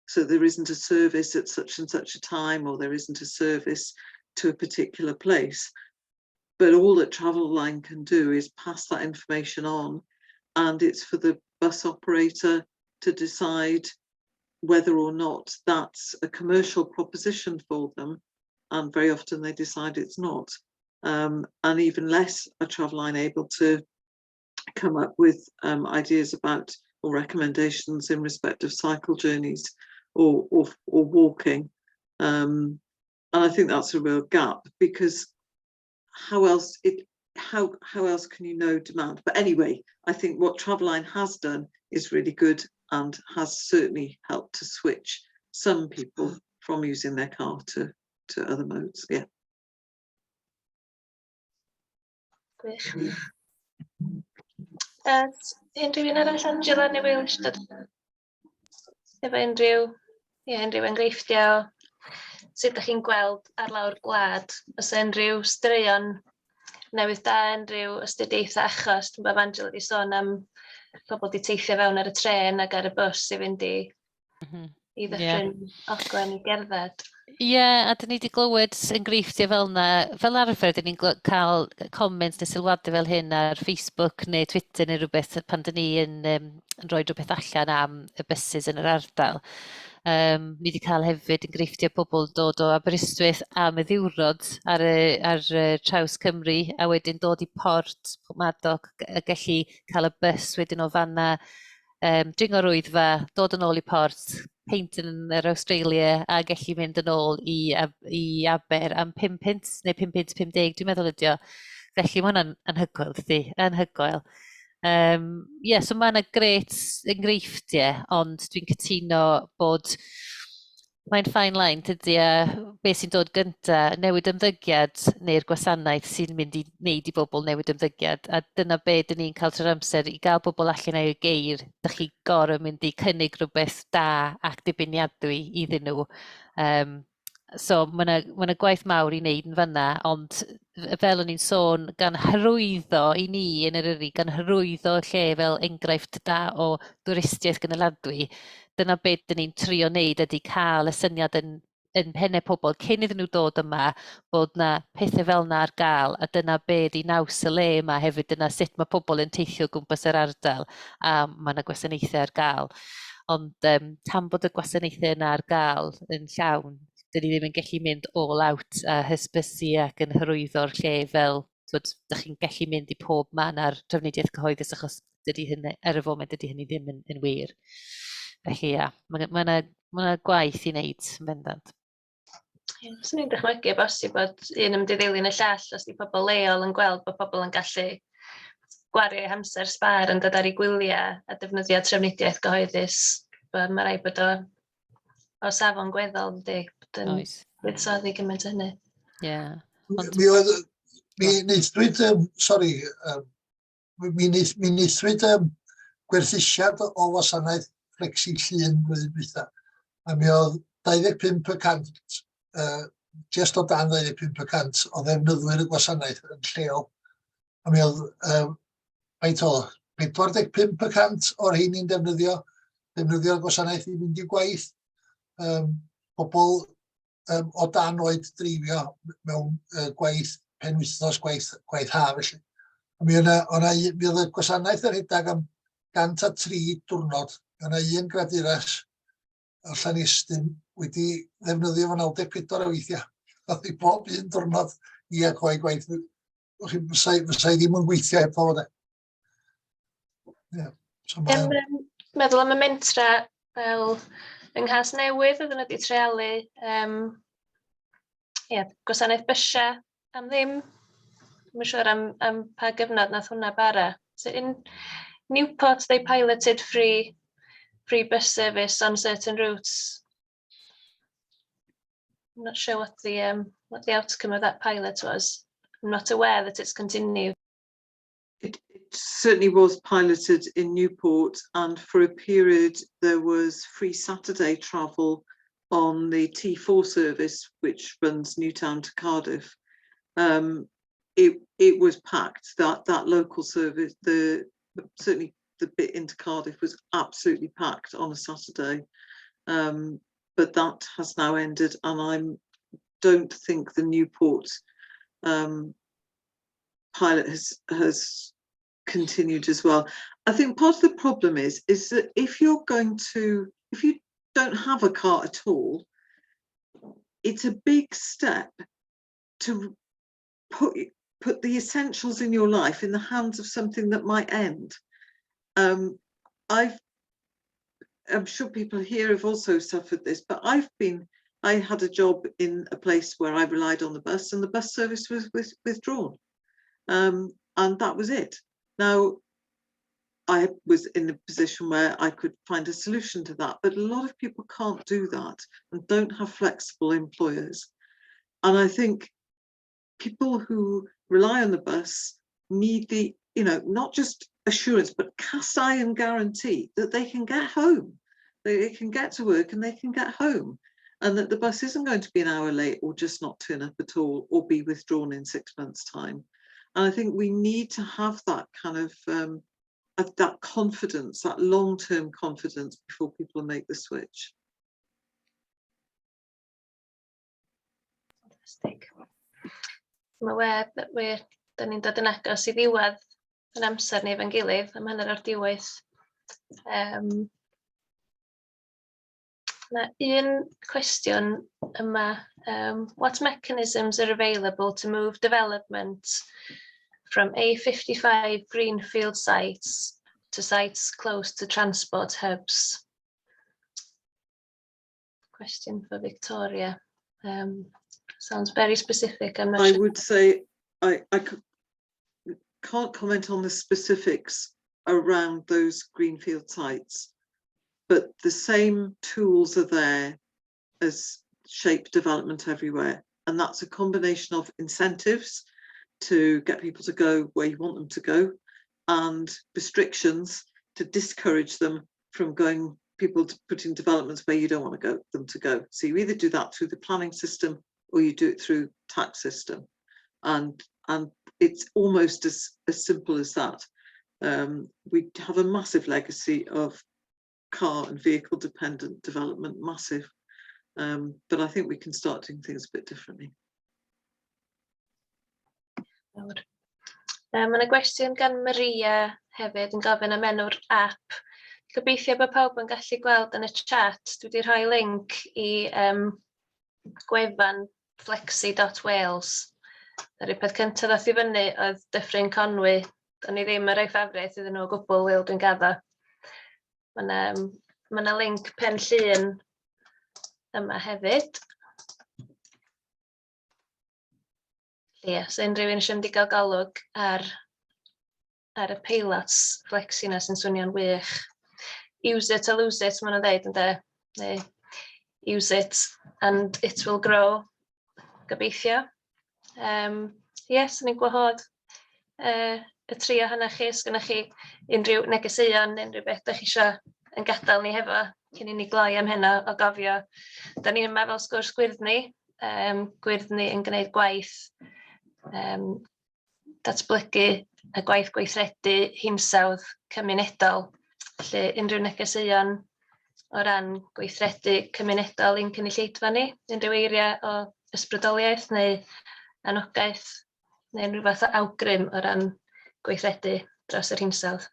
S3: so there isn't a service at such and such a time, or there isn't a service to a particular place. But all that Travel Line can do is pass that information on, and it's for the bus operator to decide whether or not that's a commercial proposition for them, and very often they decide it's not. And even less are Travelline able to come up with ideas about or recommendations in respect of cycle journeys or walking. And I think that's a real gap, because how else can you know demand? But anyway, I think what Travelline has done is really good and has certainly helped to switch some people from using their car to other modes. Yeah.
S1: Gwych. Unrhyw un arall, Angela, neu Will, efo unrhyw enghreifftiau sut ydych chi'n gweld ar lawr gwlad? Os unrhyw straeon newydd da, unrhyw astudiaethau achos, dwi'n bod Angela wedi sôn am pobl wedi teithio fewn ar y tren ac ar y bws i fynd i ddyffryn ogwen i gerdded.
S5: Ie, a dyn ni wedi glywed enghreifftiau fel yna. Fel arfer, dyn ni'n cael comments neu sylwadau fel hyn ar Facebook neu Twitter neu rhywbeth pan dyn ni yn rhoi rhywbeth allan am y buses yn yr ardal. Ni wedi cael hefyd enghreifftiau pobl dod o Aberystwyth am y ddiwrnod ar traws Cymru, a wedyn dod i Port Madog a gallu cael y bus wedyn o fanna, dringo'r Wyddfa, dod yn ôl i Port, peint yn yr Australia, a gallu mynd yn ôl i Aber am 5 punt neu 5 punt 50, dwi'n meddwl ydi o. Felly mae hwnna'n anhygoel, dydi? Anhygoel. So mae yna gret enghreifftiau, ond dwi'n cytuno bod mae'n fine line, tydi, a beth sy'n dod gyntaf, newid ymddygiad neu'r gwasanaeth sy'n mynd i wneud i bobl newid ymddygiad, a dyna be dyn ni'n cael trwy'r amser i gael bobl allan o'i geir. Dych chi gorau mynd i cynnig rhywbeth da ac dibeniadwy iddyn nhw. So mae yna gwaith mawr i wneud yn fanna, ond fel o'n i'n sôn, gan hyrwyddo i ni yn Eryri, gan hyrwyddo lle fel enghraifft da o dwristiaeth Gynaliadwy, dyna beth dyn ni'n trio wneud ydy cael y syniad yn pennau pobl cyn iddyn nhw dod yma, bod na pethau fel yna ar gael, a dyna be di naws y le yma hefyd, dyna sut mae pobl yn teithio gwmpas yr ardal, a mae yna gwasanaethau ar gael. Ond tan bod y gwasanaethau yna ar gael yn llawn, dyn ni ddim yn gallu mynd all out a hysbysu ac yn hyrwyddo'r lle fel, dych chi'n gallu mynd i pob man ar trafnidiaeth cyhoeddus, achos dydy hynny, ar y foment dydy hynny ddim yn wir. Felly mae yna gwaith i wneud yn bendant.
S1: Swn i'n dychmygu bosib bod un yn mynd i ddilyn y llall os di pobl leol yn gweld bod pobl yn gallu gwario eu hamser sbar yn dod ar ei gwyliau a defnyddio trafnidiaeth gyhoeddus. Mae rai bod o safon gweddol ydy, bod yn buddsoddi gymaint o hynny.
S6: Mi wneithwyd gwerthusiad o wasanaeth Flexi Llun flwyddyn dwytha, a mi oedd 25% just o dan 25% o ddefnyddwyr y gwasanaeth yn lleol, a mi oedd 45% o'r rheini'n defnyddio'r gwasanaeth i fynd i gwaith, pobl o dan oed dreifio mewn gwaith penwythnos, gwaith ha felly. A mi oedd y gwasanaeth yn rhedeg am 103 diwrnod. Yna un graduras o Llanestyn wedi ddefnyddio fo 94 o weithiau. Oedd i bob un diwrnod i ac o'i gwaith. Fysa ddim yn gweithio heb fod.
S1: Meddwl am y mentra fel yng Nghas Newydd, oedden nhw wedi treialu gwasanaeth bysiau am ddim. Mae'n siŵr am pa gyfnod nath hwnna bara. So in Newport, they piloted free bus service on certain routes. I'm not sure what the outcome of that pilot was. I'm not aware that it's continued.
S3: It certainly was piloted in Newport, and for a period there was free Saturday travel on the T4 service, which runs Newtown to Cardiff. It was packed. That local service, certainly the bit into Cardiff, was absolutely packed on a Saturday, but that has now ended, and I don't think the Newport pilot has continued as well. I think part of the problem is that if you don't have a car at all, it's a big step to put the essentials in your life in the hands of something that might end. I'm sure people here have also suffered this, but I had a job in a place where I relied on the bus, and the bus service was withdrawn. And that was it. Now, I was in a position where I could find a solution to that, but a lot of people can't do that and don't have flexible employers. And I think people who rely on the bus need the, not just assurance, but cast iron guarantee that they can get home, they can get to work and they can get home, and that the bus isn't going to be an hour late or just not turn up at all or be withdrawn in 6 months' time. And I think we need to have that kind of that confidence, that long-term confidence before people make the switch.
S1: Fantastic. Mae web that da ni'n dod yn agos I ddiwedd yn amser ni efo'n gilydd, am hanner o'r diwedd. Na un cwestiwn yma, what mechanisms are available to move development from A55 greenfield sites to sites close to transport hubs? Question for Victoria. Sounds very specific. I'm not sure.
S3: I would say I can't comment on the specifics around those greenfield sites, but the same tools are there as shape development everywhere. And that's a combination of incentives to get people to go where you want them to go, and restrictions to discourage them from people to put in developments where you don't want them to go. So you either do that through the planning system or you do it through tax system. And it's almost as simple as that. We have a massive legacy of car and vehicle dependent development, massive. But I think we can start doing things a bit differently.
S1: Mae yna gwestiwn gan Maria hefyd yn gofyn am enw'r app. Gobeithio bod pawb yn gallu gweld yn y chat. Dwi wedi rhoi link I gwefan flexi.wales. Yr un peth cyntaf ddath I fyny oedd Dyffryn Conwy. Do'n I ddim yn rhoi ffafriaeth iddyn nhw o gwbl, Wil, dwi'n gaddo. Mae yna link pen llun yma hefyd. Ie, so unrhyw un eisiau mynd I gael golwg ar y peilots flexi na sy'n swnio'n wych. Use it or lose it, maen nhw'n dweud, ynddo? Use it and it will grow, gobeithio. Yes, ni'n gwahodd y trio hynna chi, os gynnwch chi unrhyw negeseuon, unrhyw beth ydych chi eisiau yn gadael ni hefo, cyn I ni gloi am hynna o gofio. Da ni'n yma fel sgwrs GwyrddNi, GwyrddNi yn gwneud gwaith datblygu y gwaith gweithredu hinsawdd cymunedol. Felly unrhyw negeseuon o ran gweithredu cymunedol i'n cynulleidfa ni, unrhyw eiriau o ysbrydoliaeth neu anogaeth, neu unrhyw fath o awgrym o ran gweithredu dros yr hinsawdd.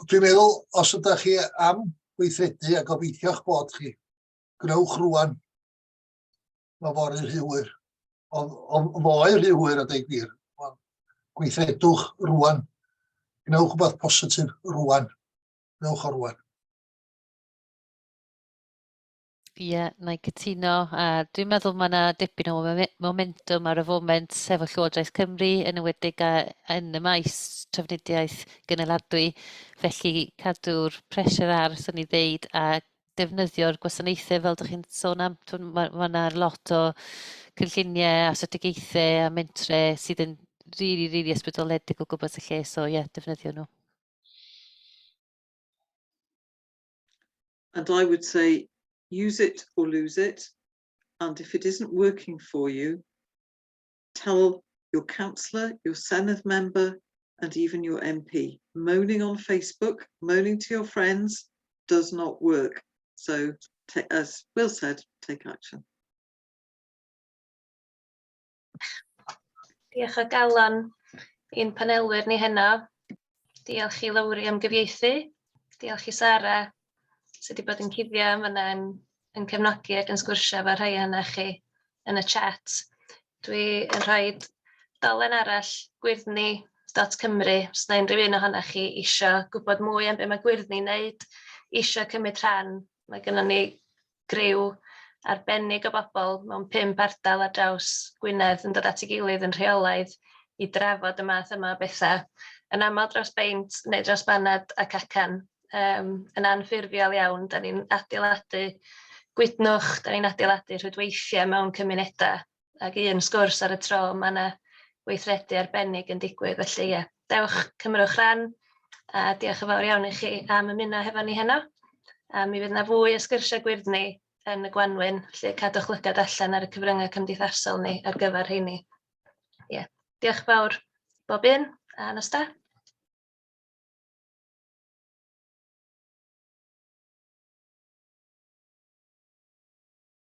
S6: Dwi'n meddwl, os ydych chi am gweithredu a gobeithio'ch bod chi, gnewch rwan. Mae fo'r rhywwyr. Fo'r rhywwyr a dweud gwir. Gweithredwch rwan. Gnewch rhywbeth positif rwan. Gnewch o rwan.
S5: Ie, na I cytuno. Dwi'n meddwl mae yna dipyn o momentum ar y foment efo Llywodraeth Cymru, yn enwedig yn y maes trafnidiaeth Gynaliadwy. Felly cadw'r pressure ar, sy'n I ddeud, a defnyddio'r gwasanaethau fel ydych chi'n sôn am. Mae yna lot o cynlluniau a strategaethau a mentre sydd yn really ysbrydoledig o gwmpas y lle. So ie, defnyddio nhw.
S3: And I would say, use it or lose it. And if it isn't working for you, tell your councillor, your Senedd member, and even your MP. Moaning on Facebook, moaning to your friends does not work. So, as Will said, take action.
S1: Diolch o galon i'n panelwyr ni heno. Diolch I Lowri am gyfieithu. Diolch i Sara, sydd wedi bod yn cuddio fyna yn cefnogi ac yn sgwrsio efo rhai yna chi yn y chat. Dwi yn rhoi dolen arall GwyrddNi.Cymru os na unrhyw un ohonoch chi eisiau gwybod mwy am beth mae GwyrddNi'n wneud, eisiau cymryd rhan. Mae gennym ni griw arbennig o bobl mewn 5 ardal ar draws Gwynedd yn dod at ei gilydd yn rheolaidd i drafod y math yma o bethau. Yn aml dros beint neu dros baned ac acan. Yn anffurfiol iawn, da ni'n adeiladu gwydnwch, da ni'n adeiladu rhwydweithiau mewn cymunedau ac un sgwrs ar y tro, mae yna weithredu arbennig yn digwydd, felly ie. Dewch cymrwch rhan, a diolch yn fawr iawn i chi am ymuno hefo ni heno. Mi fydd yna fwy o sgyrsiau GwyrddNi yn y Gwanwyn, felly cadwch lygad allan ar y cyfryngau cymdeithasol ni ar gyfer rheini. Ie. Diolch fawr bob un, a nos da.